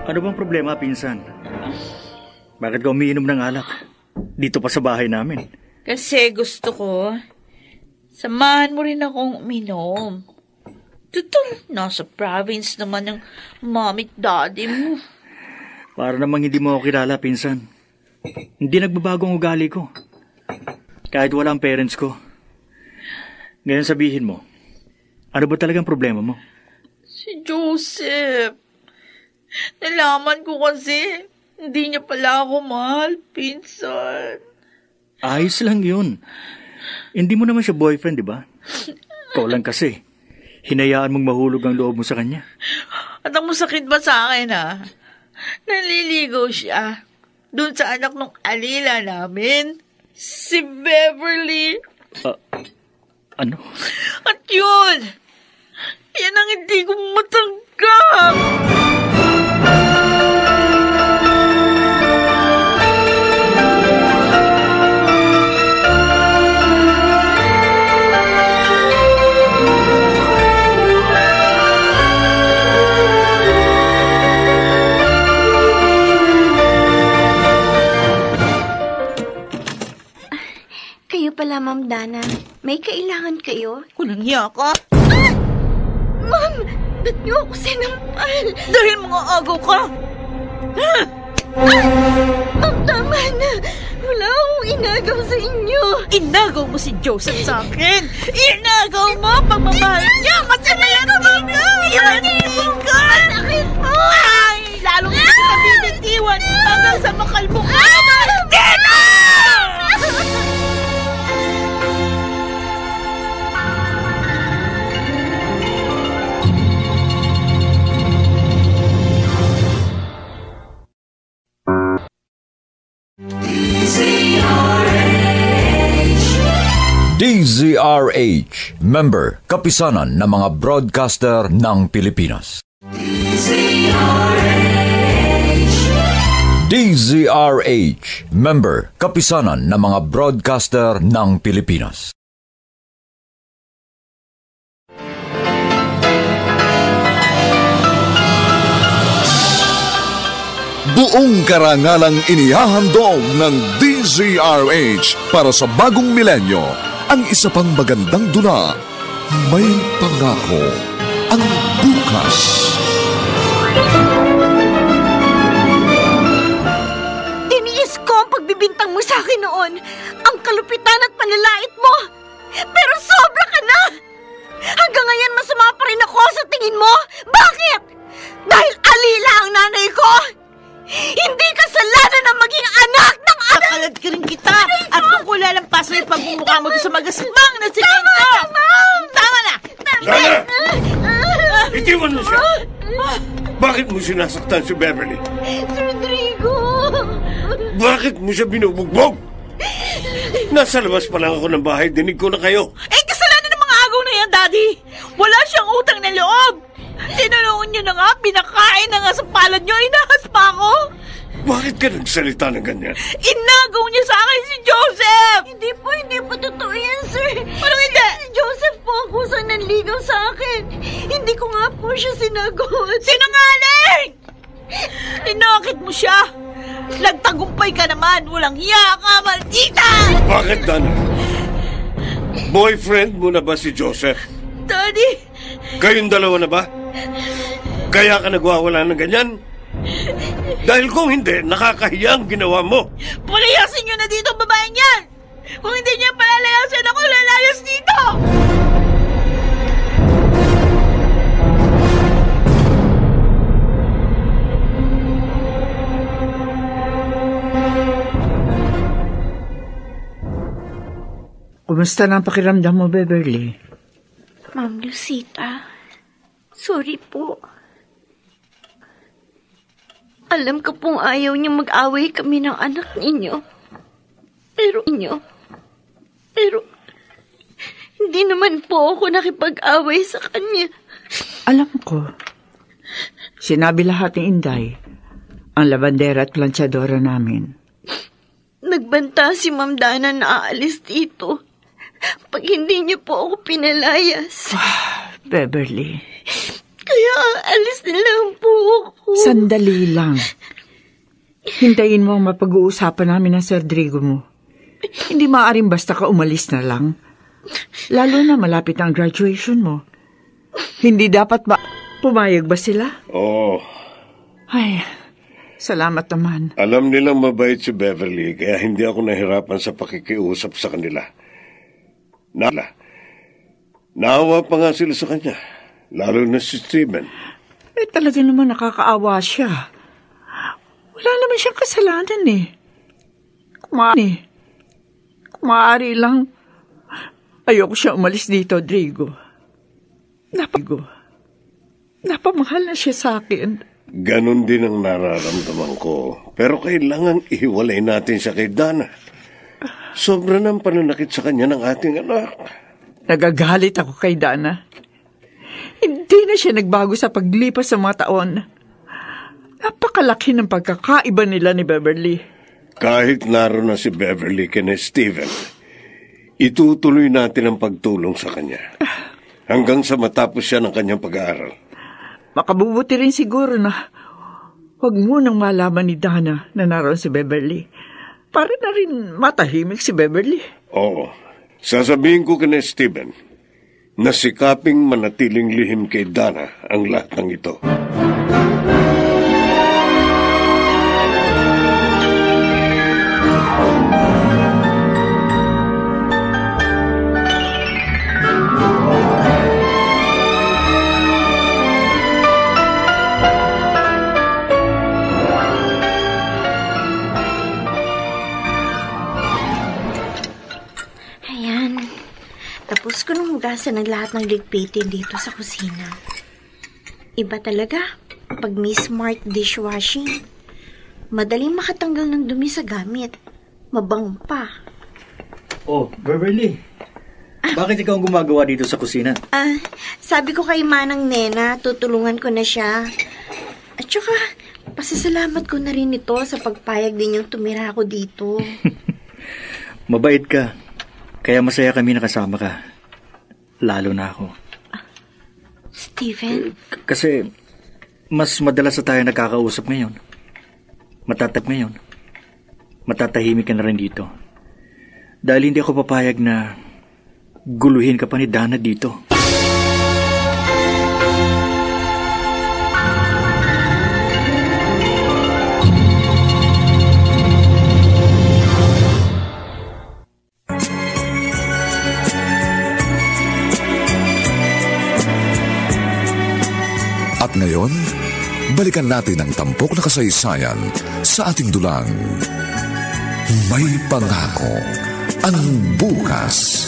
S7: Ano bang problema, pinsan? Bakit ka umiinom ng alak? Dito pa sa bahay namin.
S6: Kasi gusto ko, samahan mo rin akong uminom. Tutong nasa province naman ng mommy at daddy mo.
S7: Para namang hindi mo ako kilala, pinsan. Hindi nagbabago ang ugali ko. Kahit wala ang parents ko. Ngayon sabihin mo, ano ba talagang problema mo?
S6: Si Joseph. Nalaman ko kasi, hindi niya pala ako mahal, pinsan.
S7: Ayos lang yun. Hindi mo naman siya boyfriend, di ba? Ikaw lang kasi. Hinayaan mong mahulog ang loob mo sa kanya.
S6: At ang masakit ba sa akin, ha? Naliligaw siya. Doon sa anak ng alila namin. Si Beverly.
S7: Ano?
S6: At yun! Yan ang hindi ko matanggap!
S3: Kayo pala, Ma'am Dana. May kailangan kayo?
S6: Walang hiya ka?
S3: Ma'am, ba't niyo ako sinampal?
S6: Dahil mga agaw ka!
S3: Ma'am, tama na. Wala akong inagaw sa inyo.
S6: Inagaw mo si Joseph sa akin! Inagaw mo pagmamahal niya! Masamayan ka, Mama! Iwanin ka!
S3: Sakit po!
S6: Ay! Lalong hindi ka binitiwan hanggang sa makalmok ka! Dena!
S1: DZRH, member, kapisanan ng mga broadcaster ng Pilipinas. DZRH, member, kapisanan ng mga broadcaster ng Pilipinas.
S2: Buong karangalang inihahandog ng DZRH para sa bagong milenyo. Ang isa pang magandang dula, may pangako ang bukas.
S3: Tiniis ko ang pagbibintang mo sa akin noon. Ang kalupitan at panlalait mo. Pero sobra ka na! Hanggang ngayon masama pa rin ako sa tingin mo. Bakit? Dahil alila ang nanay ko. Hindi kasalanan na maging anak ng
S6: Kakalad ka rin kita! At kung kulalampas na yung pagmumukha mo doon sa magasmang na simento! Tama na!
S4: Itiwan mo siya! Bakit mo sinasaktan si Beverly?
S3: Sir Rodrigo!
S4: Bakit mo siya binubugbog? Nasa labas pa lang ako ng bahay, dinig ko na kayo.
S6: Kasalanan ng mga agaw na yan, Daddy! Wala siyang utang na loob! Tinulungan niyo na nga, pinakain na nga sa palad niyo, inahas pa ako!
S4: Bakit ka nagsalita ng ganyan?
S6: Inagaw niya sa akin si Joseph!
S3: Hindi po totoo yan, sir.
S6: Anong hindi?
S3: Si Joseph po ang kusang nanligaw sa akin. Hindi ko nga po siya sinagot.
S6: Sinungaling! Inakit mo siya! Nagtagumpay ka naman! Walang hiya ka, maldita!
S4: Bakit, Dana? Boyfriend mo na ba si Joseph?
S6: Daddy!
S4: Kayong dalawa na ba? Kaya ka nagwawala ng ganyan? Dahil kung hindi, nakakahiya ang ginawa mo.
S6: Palayasin niyo na dito ang babaeng yan! Kung hindi niya palalayasin, ako lalayas dito!
S5: Kumusta na ang pakiramdam mo, Beverly?
S3: Ma'am Lucita, sorry po. Alam ko pong ayaw niyo mag-away kami ng anak ninyo. Pero, hindi naman po ako nakipag-away sa kanya.
S5: Alam ko. Sinabi lahat ni Inday, ang labandera at planchadora namin.
S3: Nagbanta si Ma'am Dana na aalis dito. Pag hindi niyo po ako pinalayas.
S5: Beverly.
S3: Kaya aalis na lang po ako.
S5: Sandali lang. Hintayin mo ang mapag-uusapan namin ng Sir Drigo mo. Hindi maaaring basta ka umalis na lang. Lalo na malapit ang graduation mo. Hindi dapat ba... Pumayag ba sila?
S4: Oo.
S5: Ay, salamat naman.
S4: Alam nilang mabait si Beverly, kaya hindi ako nahirapan sa pakikiusap sa kanila. Naawa pa nga sila sa kanya, lalo na si Steven.
S5: Talaga naman nakakaawa siya. Wala naman siyang kasalanan eh. Kumaari lang, ayoko siya umalis dito, Drigo. Napamahal na siya sa akin.
S4: Ganon din ang nararamdaman ko. Pero kailangan ihiwalay natin siya kay Dana. Sobra ng pananakit sa kanya ng ating anak.
S5: Nagagalit ako kay Dana. Hindi na siya nagbago sa paglipas ng mga taon. Napakalaki ng pagkakaiba nila ni Beverly.
S4: Kahit naroon na si Beverly kina Steven, itutuloy natin ang pagtulong sa kanya. Hanggang sa matapos siya ng kanyang pag-aaral.
S5: Makabubuti rin siguro na huwag munang malaman ni Dana na naroon si Beverly. Para na rin matahimik si Beverly.
S4: Oo. Sasabihin ko kina Steven na sikaping manatiling lihim kay Dana ang lahat ng ito.
S3: Tapos ko nung hugasan ng lahat ng ligpitin dito sa kusina. Iba talaga pag may smart dishwashing. Madaling makatanggal ng dumi sa gamit. Mabango pa.
S7: Oh, Beverly. Bakit ikaw ang gumagawa dito sa kusina?
S3: Sabi ko kay Manang Nena, tutulungan ko na siya. At saka, pasasalamat ko na rin ito sa pagpayag din yung tumira ako dito.
S7: Mabait ka. Kaya masaya kami nakasama ka. Lalo na ako.
S3: Steven?
S7: Kasi mas madalas na tayo nagkakausap ngayon. Matatahimik ka na rin dito. Dahil hindi ako papayag na guluhin ka pa ni Dana dito.
S2: At ngayon, balikan natin ang tampok na kasaysayan sa ating dulang. May pangako ang bukas.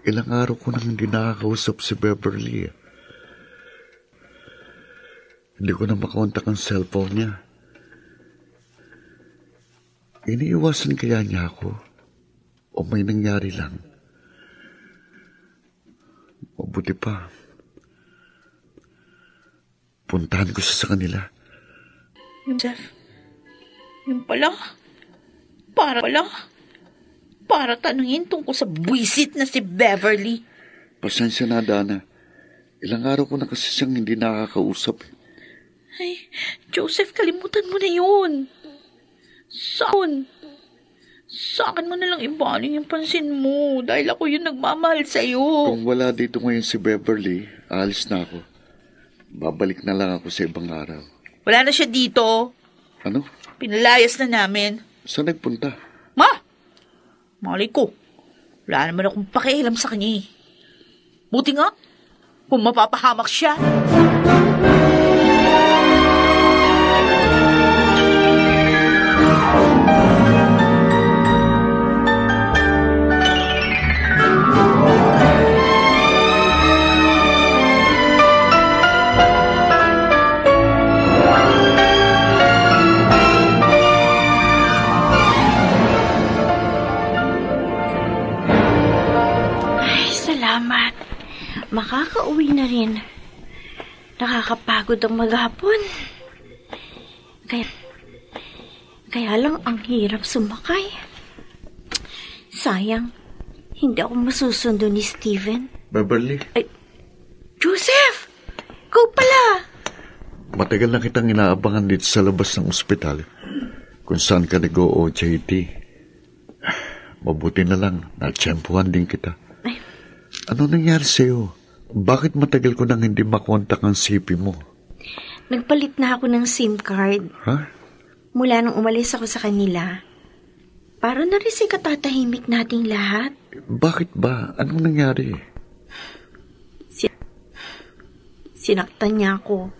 S8: Ilang araw ko nang hindi nakakausap si Beverly. Hindi ko na makontak ang cellphone niya. Iniiwasan kaya niya ako o may nangyari lang? Mabuti pa. Puntahan ko siya sa kanila.
S6: Jeff, yung pala, para tanungin tungkol sa buwisit na si Beverly.
S8: Pasensya na, Dana. Ilang araw ko na kasi siyang hindi nakakausap.
S6: Ay, Joseph, kalimutan mo na yun. Sa akin mo nalang ibaling yung pansin mo dahil ako yung nagmamahal sa'yo.
S8: Kung wala dito ngayon si Beverly, aalis na ako. Babalik na lang ako sa ibang araw.
S6: Wala na siya dito.
S8: Ano?
S6: Pinalayas na namin.
S8: Saan nagpunta?
S6: Malay ko. Wala naman akong pakialam sa kanya eh. Buti nga, kung mapapahamak siya. 'Di,
S3: na rin. Nakakapagod ang maghapon. Kaya lang ang hirap sumakay. Sayang, hindi ako masusundo ni Steven.
S8: Beverly,
S3: Joseph! Ikaw pala!
S8: matagal na kitang inaabangan dito sa labas ng ospital kung saan ka nag-OJT. Mabuti na lang, natsyempuhan din kita. Ano nangyari sa'yo? Bakit matagal ko nang hindi makontak ang CP mo?
S3: Nagpalit na ako ng SIM card.
S8: Ha?
S3: Mula nung umalis ako sa kanila. Para na rin katatahimik nating lahat.
S8: Bakit ba? Anong nangyari?
S3: Sinaktan niya ako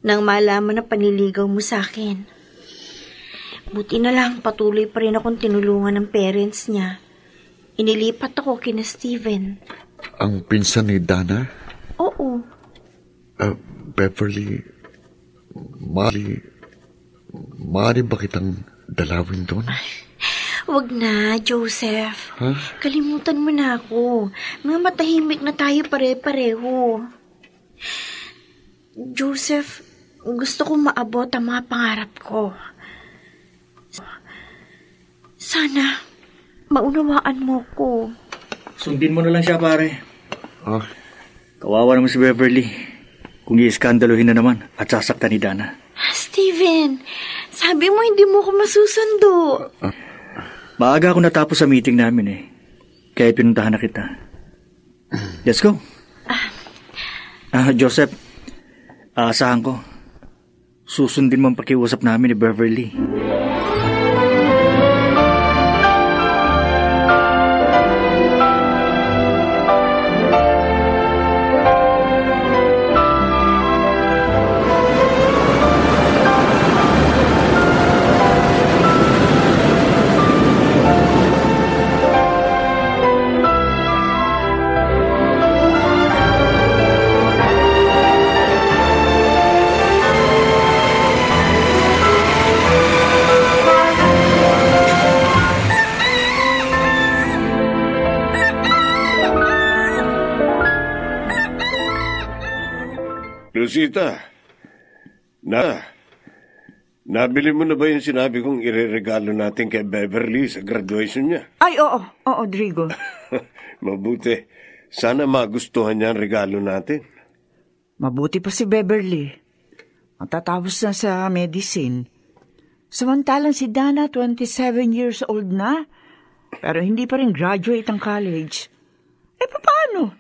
S3: nang malaman na paniligaw mo sa akin. Buti na lang patuloy pa rin akong tinulungan ng parents niya. Inilipat ako kina Steven.
S8: Ang pinsan ni Dana?
S3: Oo.
S8: Beverly, maaari ba kitang dalawin doon?
S3: Wag na, Joseph.
S8: Ha?
S3: Kalimutan mo na ako. Mga matahimik na tayo pare-pareho. Joseph, gusto kong maabot ang mga pangarap ko. Sana, maunawaan mo ko.
S7: Sundin mo na lang siya, pare.
S8: Ah,
S7: Kawawa naman si Beverly. Kung i-iskandaluhin na naman at sasaktan ni Dana.
S3: Steven, sabi mo hindi mo ko masusundo.
S7: Maaga ako natapos sa meeting namin eh. Kaya pinuntahan na kita. Let's go. Joseph, aasahan ko. Susundin mo ang pakiusap namin ni Beverly.
S4: Rosita, nabili mo na ba yung sinabi kong ireregalo natin kay Beverly sa graduation niya?
S5: Ay, oo, Drigo.
S4: Mabuti. Sana magustuhan niya ang regalo natin.
S5: Mabuti pa si Beverly. Matatapos na sa medicine. Samantalang si Dana, 27 years old na, pero hindi pa rin graduate ang college. Paano?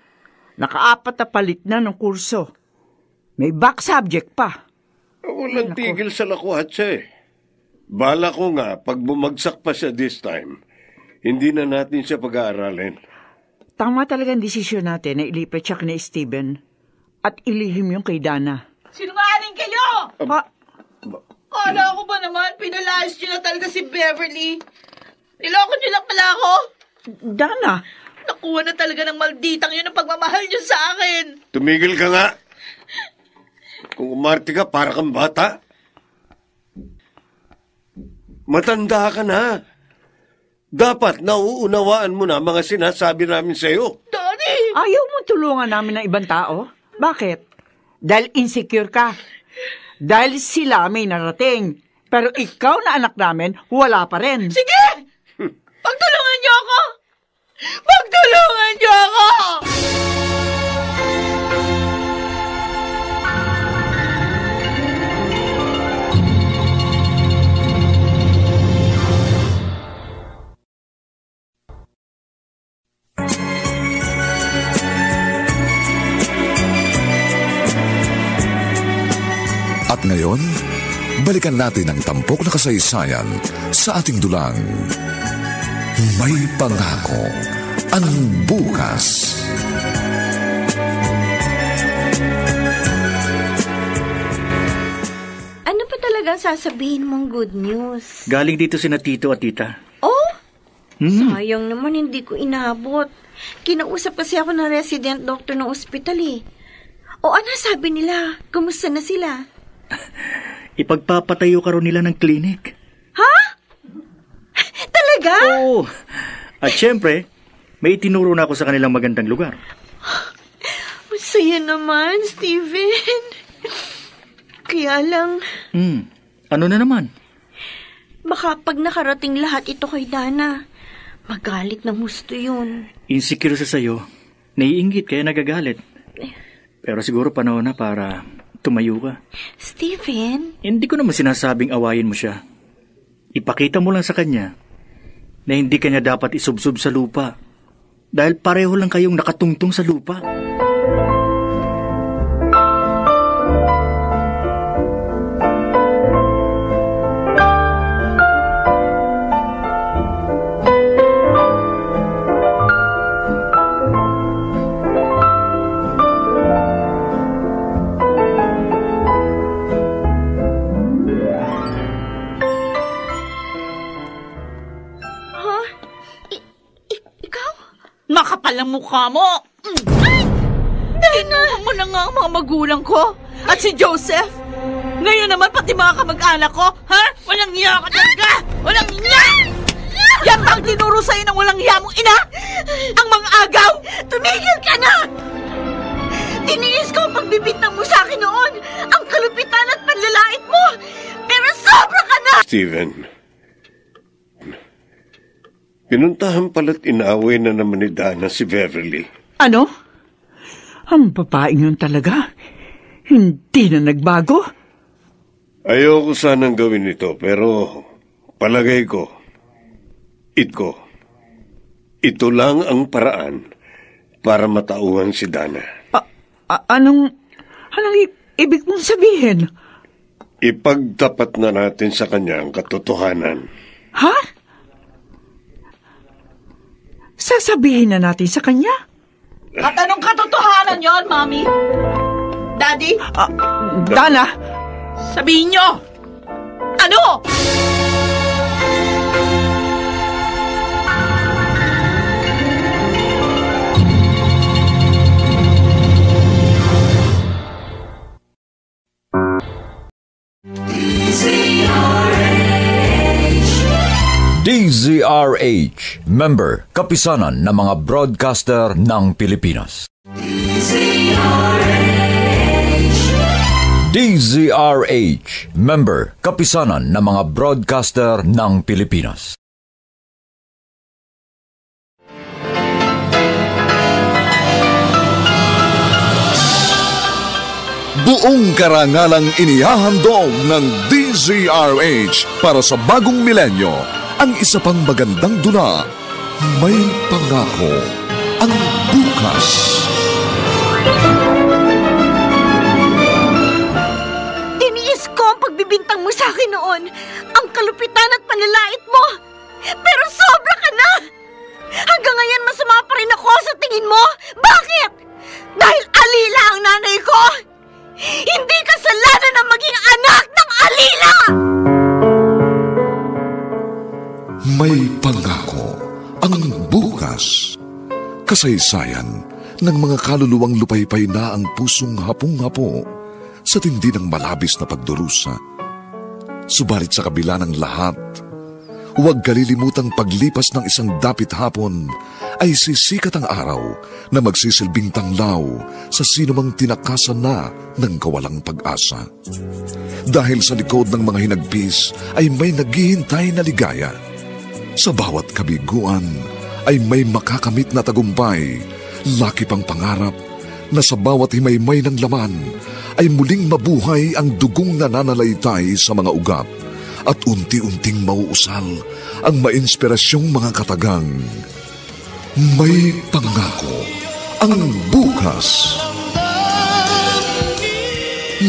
S5: Naka-4 na palit na ng kurso. May back subject pa.
S4: Walang tigil sa lakwat siya eh. Bala ko nga, pag bumagsak pa siya this time, hindi na natin siya pag-aaralin.
S5: Tama talaga ang desisyon natin na ilipat siya kina Steven at ilihim yung kay Dana.
S6: Sinungaling kayo!
S9: Kala ko ba naman, pinalayas niyo na talaga si Beverly? Niloko niyo lang pala ako?
S5: Dana!
S9: Nakuha na talaga ng malditang yun ang pagmamahal niyo sa akin.
S4: Tumigil ka nga! Kung umarte ka, para kang bata. Matanda ka na. Dapat nauunawaan mo na mga sinasabi namin sa'yo.
S9: Daddy!
S5: Ayaw mo tulungan namin ng ibang tao? Bakit? Dahil insecure ka. Dahil sila may narating. Pero ikaw na anak namin, wala pa rin.
S9: Sige! Pagtulungan niyo ako! Pagtulungan niyo ako!
S2: At ngayon, balikan natin ang tampok na kasaysayan sa ating dulang. May pangako ang bukas.
S3: Ano pa talaga sasabihin mong good news?
S7: Galing dito sina Tito at Tita.
S3: Oh? Sayang naman hindi ko inabot. Kinausap kasi ako ng resident doctor ng ospital eh. O ano sabi nila? Kumusta na sila?
S7: Ipagpapatayo ka ron nila ng clinic.
S3: Ha? Talaga?
S7: Oo. At syempre, may itinuro na ako sa kanilang magandang lugar.
S3: Saya naman, Steven. Kaya lang,
S7: Ano na naman?
S3: baka pag nakarating lahat ito kay Dana, magalit ng husto yun.
S7: Insecure siya sa'yo. Naiinggit kaya nagagalit. Pero siguro panahon na para tumayo ka.
S3: Steven?
S7: Hindi ko naman sinasabing awayin mo siya. Ipakita mo lang sa kanya na hindi kanya dapat isubsob sa lupa. Dahil pareho lang kayong nakatungtong sa lupa.
S6: Makapal ang mukha mo! Kinuha mo na nga ang mga magulang ko at si Joseph. Ngayon naman pati mga kamag-anak ko, ha? Walang hiya ka talaga! Walang hiya! Yan bang tinuro sa'yo ng walang hiya mong ina? Ang mga agaw!
S3: Tumigil ka na! Tiniis ko ang pagbibintang mo sa akin noon, ang kalupitan at panlalait mo! Pero sobra ka na!
S4: Steven, pinuntahan pala't inaway na naman ni Dana si Beverly.
S5: Ano? Ang babaeng yun talaga? Hindi na nagbago?
S4: Ayoko sanang gawin ito, pero palagay ko, ito lang ang paraan para matauhan si Dana.
S5: Anong ibig mong sabihin?
S4: Ipagtapat na natin sa kanya ang katotohanan.
S5: Ha? Sasabihin na natin sa kanya?
S6: At anong katotohanan yon, Mami? Daddy?
S5: Dana!
S6: Sabihin nyo! Ano?
S1: DZRH, member, kapisanan ng mga broadcaster ng Pilipinas. DZRH, member, kapisanan ng mga broadcaster ng Pilipinas.
S2: Buong karangalang inihahandog ng DZRH para sa bagong milenyo. Ang isa pang magandang dula, May Pangako ang Bukas.
S3: Tiniis ko ang pagbibintang mo sa akin noon, ang kalupitan at panlalait mo. Pero sobra ka na! Hanggang ngayon masama pa rin ako sa tingin mo. Bakit? Dahil alila ang nanay ko! Hindi kasalanan na maging anak ng alila!
S2: May Pangako ang Bukas. Kasaysayan ng mga kaluluwang lupaypay na ang pusong hapong-hapo sa tindi ng malabis na pagdurusa. Subalit sa kabila ng lahat, huwag kalilimutang paglipas ng isang dapit hapon ay sisikat ang araw na magsisilbing tanglaw sa sinumang tinakasan na ng kawalang pag-asa. Dahil sa likod ng mga hinagpis ay may naghihintay na ligaya. Sa bawat kabiguan ay may makakamit na tagumpay, laki pang pangarap na sa bawat himaymay ng laman ay muling mabuhay ang dugong nananalaytay sa mga ugat at unti-unting mauusal ang mainspirasyong mga katagang. May Pangako ang Bukas.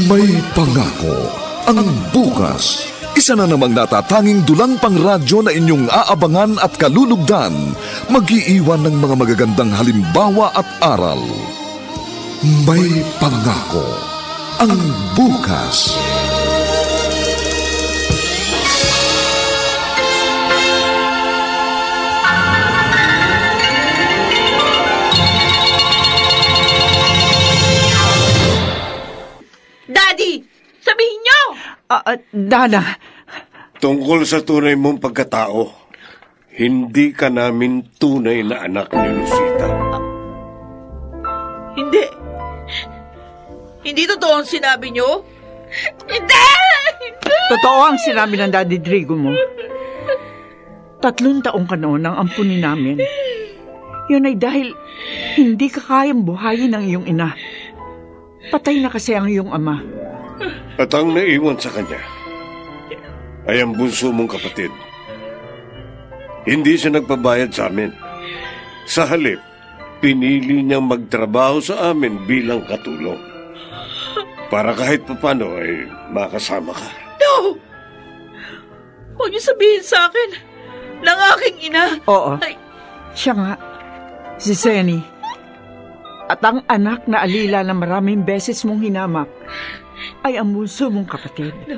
S2: May Pangako ang Bukas. Isa na namang natatanging dulang pangradyo na inyong aabangan at kalulugdan, mag-iiwan ng mga magagandang halimbawa at aral. May Pangako ang Bukas.
S6: Daddy! Sabihin nyo!
S5: Dana,
S4: Tungkol sa tunay mong pagkatao, hindi ka namin tunay na anak ni Lucita.
S6: Hindi.
S9: Hindi totoo ang sinabi niyo?
S3: Hindi!
S5: Totoo ang sinabi ng Daddy Drigo mo. 3 taong ka noon ang ampunin namin. Yun ay dahil hindi ka kayang buhayin ng iyong ina. Patay na kasi ang iyong ama.
S4: At ang naiwan sa kanya ay ang bunso mong kapatid. Hindi siya nagpabayad sa amin. Sa halip, pinili niyang magtrabaho sa amin bilang katulong. Para kahit papano ay makasama ka.
S9: No! Huwag niyo sabihin sa akin ng aking ina.
S5: Oo,
S9: Ay,
S5: siya nga. Si Senny. At ang anak na alila na maraming beses mong hinamak ay ang bunso mong kapatid.
S9: No.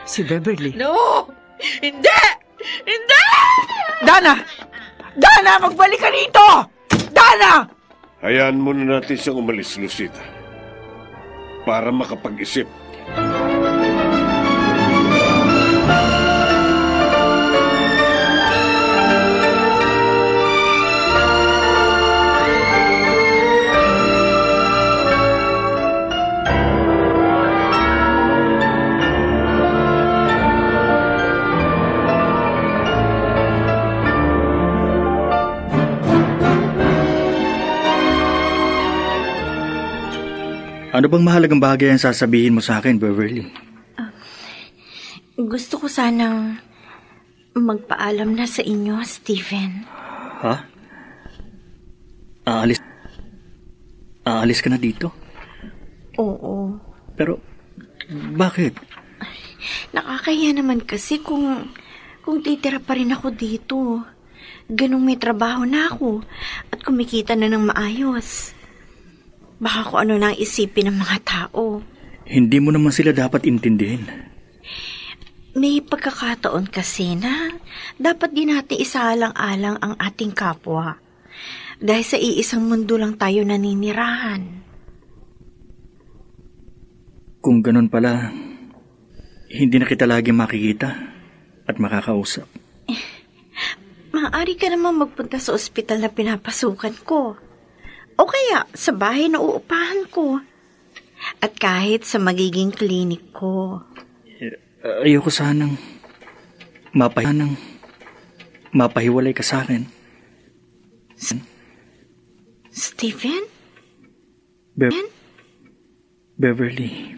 S5: Si Beverly.
S9: no! Hindi! Hindi!
S5: Dana! Dana! Magbalik ka rito! Dana!
S4: Hayaan muna natin siyang umalis, Lucita. Para makapag-isip.
S7: Ano bang mahalagang bagay ang sasabihin mo sa akin, Beverly?
S3: Gusto ko sanang magpaalam na sa inyo, Stephen.
S7: Ha? Aalis ka na dito?
S3: Oo.
S7: Pero, bakit?
S3: Nakakaya naman kasi kung titira pa rin ako dito. Ganong may trabaho na ako at kumikita na ng maayos. Baka kung ano nang isipin ng mga tao.
S7: Hindi mo naman sila dapat intindihin.
S3: May pagkakataon kasi na dapat din natin isaalang-alang ang ating kapwa. Dahil sa iisang mundo lang tayo naninirahan.
S7: Kung ganun pala, hindi na kita lagi makikita at makakausap.
S3: Maaari ka naman magpunta sa ospital na pinapasukan ko. O kaya sa bahay na uupahan ko. At kahit sa magiging klinik ko.
S7: Ayoko sanang mapahiwalay ka sa akin.
S3: Stephen?
S7: Beverly.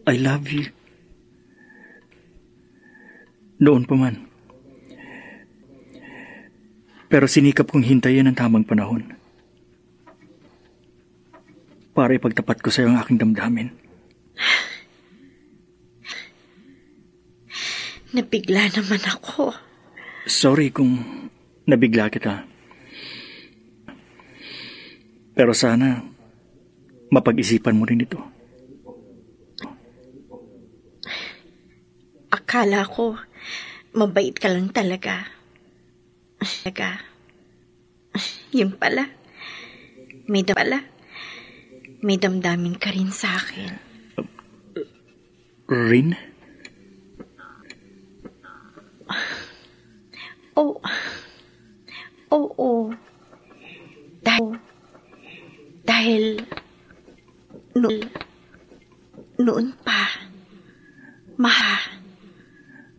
S7: I love you. Noon pa man. Pero sinikap kong hintayin ang tamang panahon para ipagtapat ko sa iyo ang aking damdamin.
S3: Nabigla naman ako.
S7: Sorry kung nabigla kita. Pero sana mapag-isipan mo rin ito.
S3: Akala ko mabait ka lang talaga. Yun pala. May damdamin ka rin sa akin.
S7: Rin?
S3: Oo. Dahil noon pa,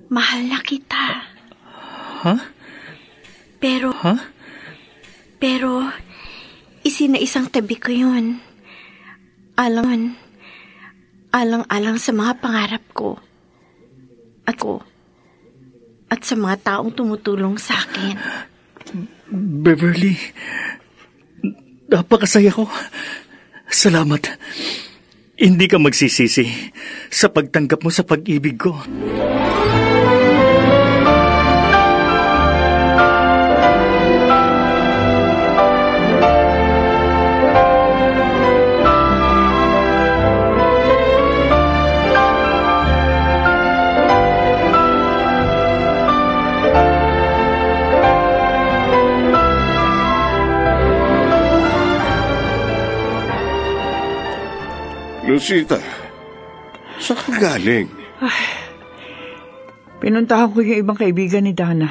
S3: mahal na kita.
S7: Ha?
S3: Pero, isinaisang tabi ko yun. Alang-alang sa mga pangarap ko. At sa mga taong tumutulong sa akin.
S7: Beverly, napakasaya ko. Salamat. Hindi ka magsisisi sa pagtanggap mo sa pag-ibig ko.
S4: Lucita, saan ka galing?
S5: Pinuntahan ko yung ibang kaibigan ni Dana.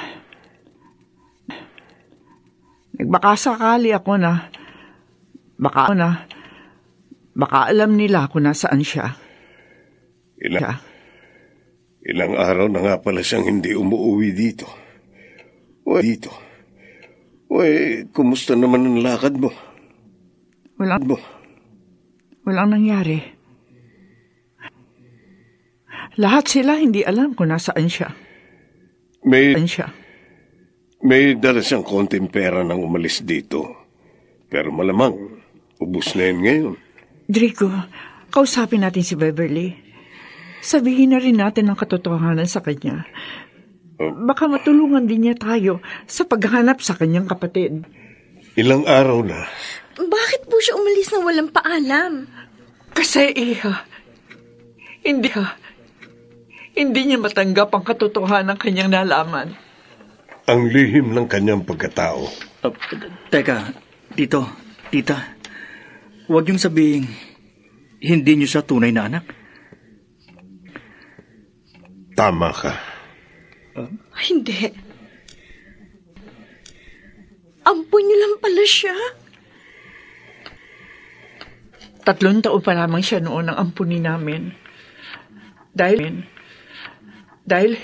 S5: Nagbaka sakali ako na Baka alam nila kung nasaan siya.
S4: Ilang araw na nga pala siyang hindi umuwi dito. Kumusta naman ang lakad mo?
S5: Walang nangyari. Lahat sila hindi alam kung nasaan siya.
S4: May dala siyang konting pera nang umalis dito. Pero malamang, ubus na yun ngayon.
S5: Drigo, kausapin natin si Beverly. Sabihin na rin natin ang katotohanan sa kanya. Baka matulungan din niya tayo sa paghanap sa kanyang kapatid.
S4: Ilang araw na.
S3: Bakit po siya umalis na walang paalam?
S5: Kasi hindi niya matanggap ang katotohanan ng kanyang nalaman.
S4: Ang lihim ng kanyang pagkatao.
S7: Teka, tita, huwag niyong sabihin, hindi niyo siya tunay na anak.
S4: Tama ka.
S3: Hindi. Ampun niyo lang pala siya.
S5: 3 taon pa lamang siya noon ang ampunin namin. Dahil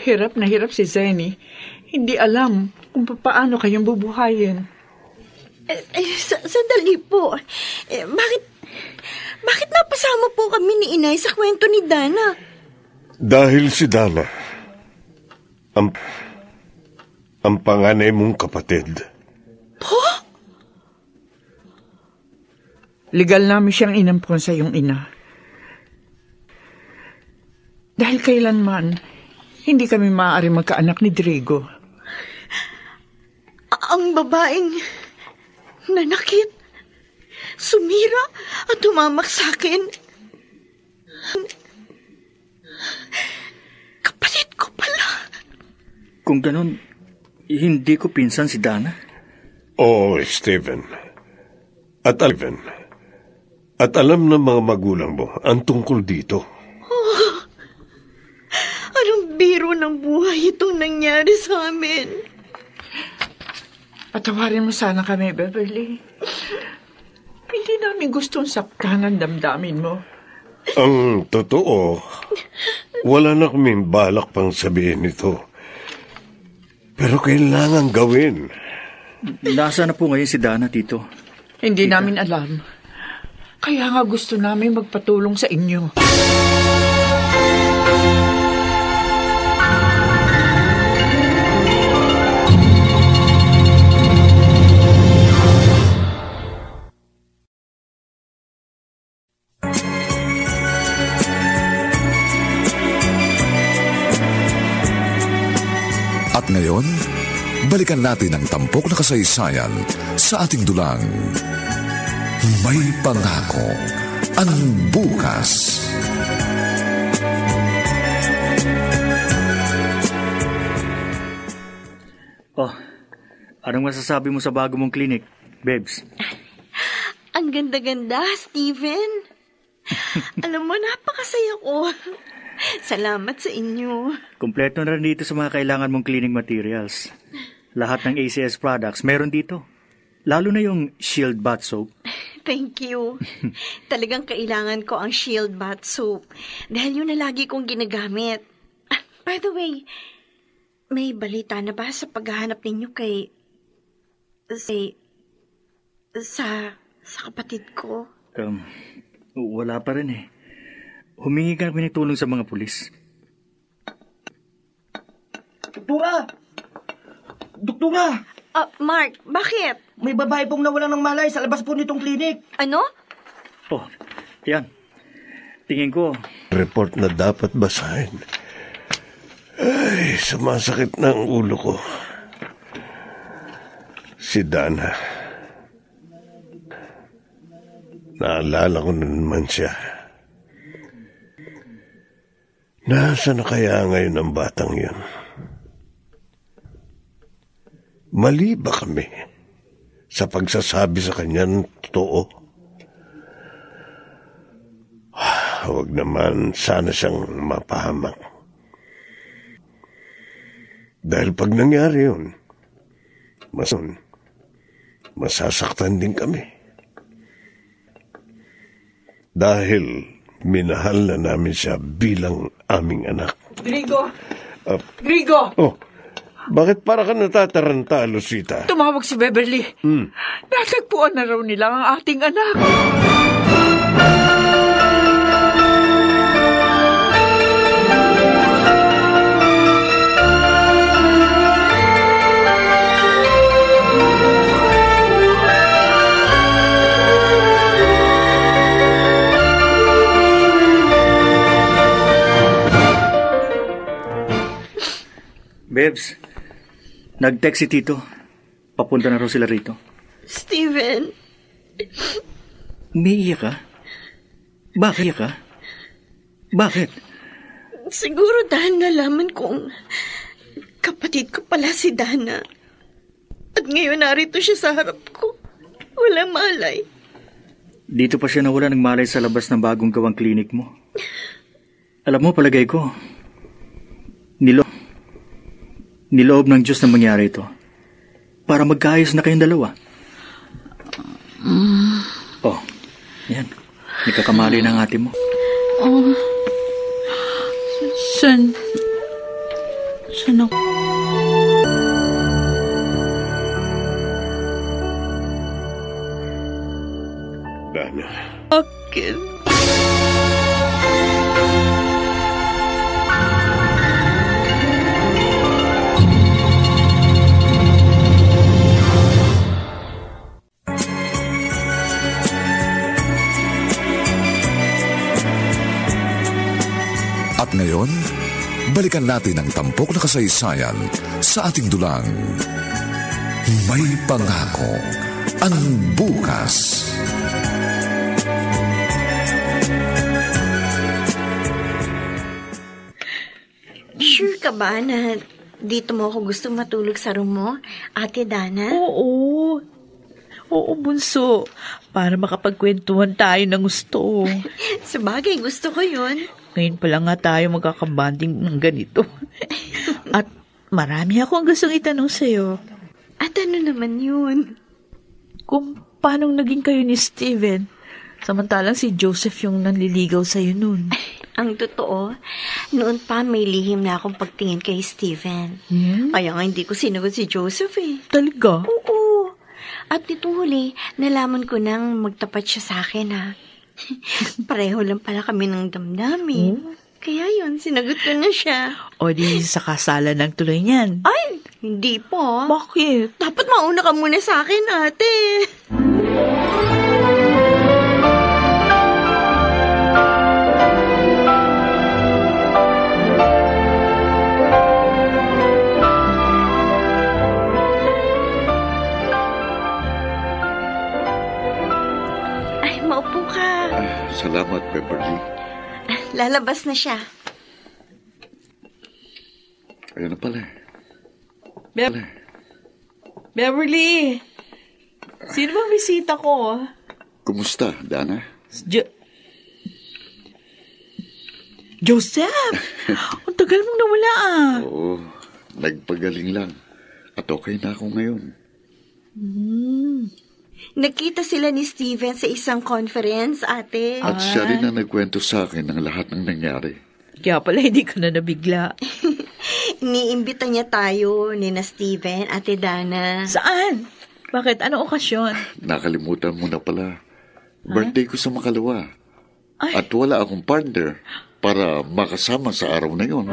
S5: hirap na hirap si Zenny, hindi alam kung paano kayang bubuhayin.
S3: Sandali po. Bakit napasama po kami ni Inay sa kwento ni Dana?
S4: Dahil si Dana, ang panganay mong kapatid.
S3: Po?
S5: Legal namin siyang inampon sa iyong ina. Dahil kailanman, hindi kami maaari magkaanak ni Drigo.
S3: Ang babaeng nanakit, sumira at tumamak sa akin. Kapatid ko pala.
S7: Kung ganon, hindi ko pinsan si Dana.
S4: Oo, Steven. At alam ng mga magulang mo ang tungkol dito.
S3: Anong biro ng buhay itong nangyari sa amin?
S5: Patawarin mo sana kami, Beverly. Hindi namin gustong saktan ang damdamin mo.
S4: Ang totoo, wala na kaming balak pang sabihin ito. Pero kailangan gawin.
S7: Nasaan na po ngayon si Dana, Tito?
S5: Hindi namin alam. Kaya nga gusto namin magpatulong sa inyo.
S2: At ngayon, balikan natin ang tampok na kasaysayan sa ating dulang. May pangako ang bukas.
S7: Oh, anong masasabi mo sa bago mong clinic, Babes?
S3: Ang ganda-ganda, Steven. Alam mo, napakasaya ko. Salamat sa inyo.
S7: Kompleto na rin dito sa mga kailangan mong cleaning materials. Lahat ng ACS products meron dito. Lalo na yung Shield Bath Soap.
S3: Thank you. Talagang kailangan ko ang Shield Bath Soap. Dahil yun na lagi kong ginagamit. By the way, may balita na ba sa paghahanap ninyo sa kapatid ko?
S7: Wala pa rin eh. Humingi kami ng tulong sa mga pulis.
S9: Doktora!
S3: Mark, bakit?
S9: May babae pong nawalan ng malay sa labas po nitong klinik.
S3: Ano?
S7: Oh, yan. Tingin ko.
S4: Report na dapat basahin. Ay, sumasakit na ang ulo ko. Si Dana. Naalala ko na naman siya. Nasaan na kaya ngayon ang batang yun? Mali ba kami sa pagsasabi sa kanya ng totoo? Huwag naman sana siyang mapahamak. Dahil pag nangyari yun, masasaktan din kami. Dahil minahal na namin siya bilang aming anak.
S5: Grigo! Grigo!
S4: Oh, bakit para ka natataranta, Lucita?
S5: Tumawag si Beverly. Natagpuan na raw nila ang ating anak.
S7: Bebs, nag-text si Tito. Papunta na raw sila rito.
S3: Steven,
S7: Umiiyak ka? Bakit?
S3: siguro dahil nalaman kong kapatid ko pala si Dana. At ngayon narito siya sa harap ko. Walang malay.
S7: Dito pa siya nawala ng malay sa labas ng bagong gawang klinik mo. Alam mo, palagay ko, niloob ng Diyos na mangyari ito para magkaayos na kayong dalawa. Oh, yan. Nagkakamali ng ate mo.
S6: Saan ako?
S4: Dana.
S3: Akin.
S2: At ngayon, balikan natin ang tampok na kasaysayan sa ating dulang. May pangako ang bukas.
S3: Sure ka ba na dito mo ako gusto matulog sa room mo, Ate Dana?
S6: Oo, bunso. Para makapagkwentuhan tayo ng gusto.
S3: Sabagay, gusto ko yun.
S6: Ngayon pa lang nga tayo magkakabanding ng ganito. At marami akong gustong itanong sa'yo.
S3: At ano naman yun?
S6: Kung paano naging kayo ni Steven, samantalang si Joseph yung nanliligaw sa'yo nun.
S3: Ang totoo, noon pa may lihim na akong pagtingin kay Steven. Kaya nga hindi ko sinagot si Joseph eh.
S6: Talaga?
S3: Oo. At nitong huli, nalaman ko nang magtapat siya sa akin ha. Pareho lang pala kami ng damdamin. Kaya yun, sinagot ko na siya.
S6: O di sa kasalan ng tuloy niyan.
S3: Ay, hindi po.
S6: Bakit?
S3: Dapat mauna ka muna sa akin, ate. Ay, maupo ka.
S8: Salamat, Beverly.
S3: Lalabas na siya.
S8: Ayun na pala.
S6: Beverly! Sino bang bisita ko?
S8: Kumusta, Dana?
S6: Joseph! Ang tagal mong nawala
S8: Oo, nagpagaling lang. At okay na ako ngayon.
S3: Nakita sila ni Steven sa isang conference, ate.
S8: At siya rin ang nagkwento sa akin ng lahat ng nangyari.
S6: Kaya pala hindi ko na nabigla.
S3: Iniimbita niya tayo, Nina Steven, Ate Dana.
S6: Saan? Bakit? Anong okasyon?
S8: Nakalimutan mo na pala. Birthday ko sa Makalawa.
S6: Ay.
S8: At wala akong partner para makasama sa araw na yon.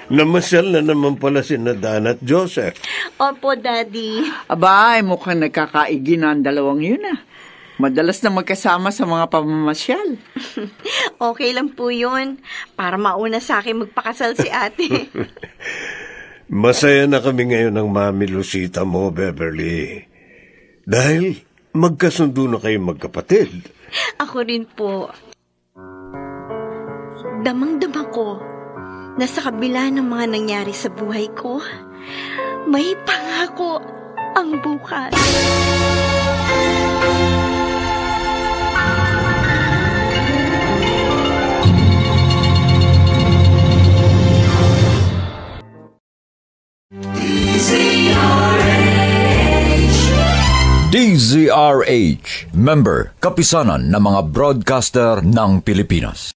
S4: Namasyal na naman pala si Dana at Joseph.
S3: Opo, Daddy.
S5: Abay, mukhang nagkakaigi na ang dalawang yun Madalas na magkasama sa mga pamamasyal.
S3: Okay lang po yun. Para mauna sa akin magpakasal si ate.
S4: Masaya na kami ngayon ng Mami Lucita mo, Beverly. Dahil magkasundo na kayo magkapatid.
S3: Ako rin po. Damang-dama ko na sa kabila ng mga nangyari sa buhay ko, may pangako ang bukas.
S1: DZRH, member, kapisanan ng mga broadcaster ng Pilipinas.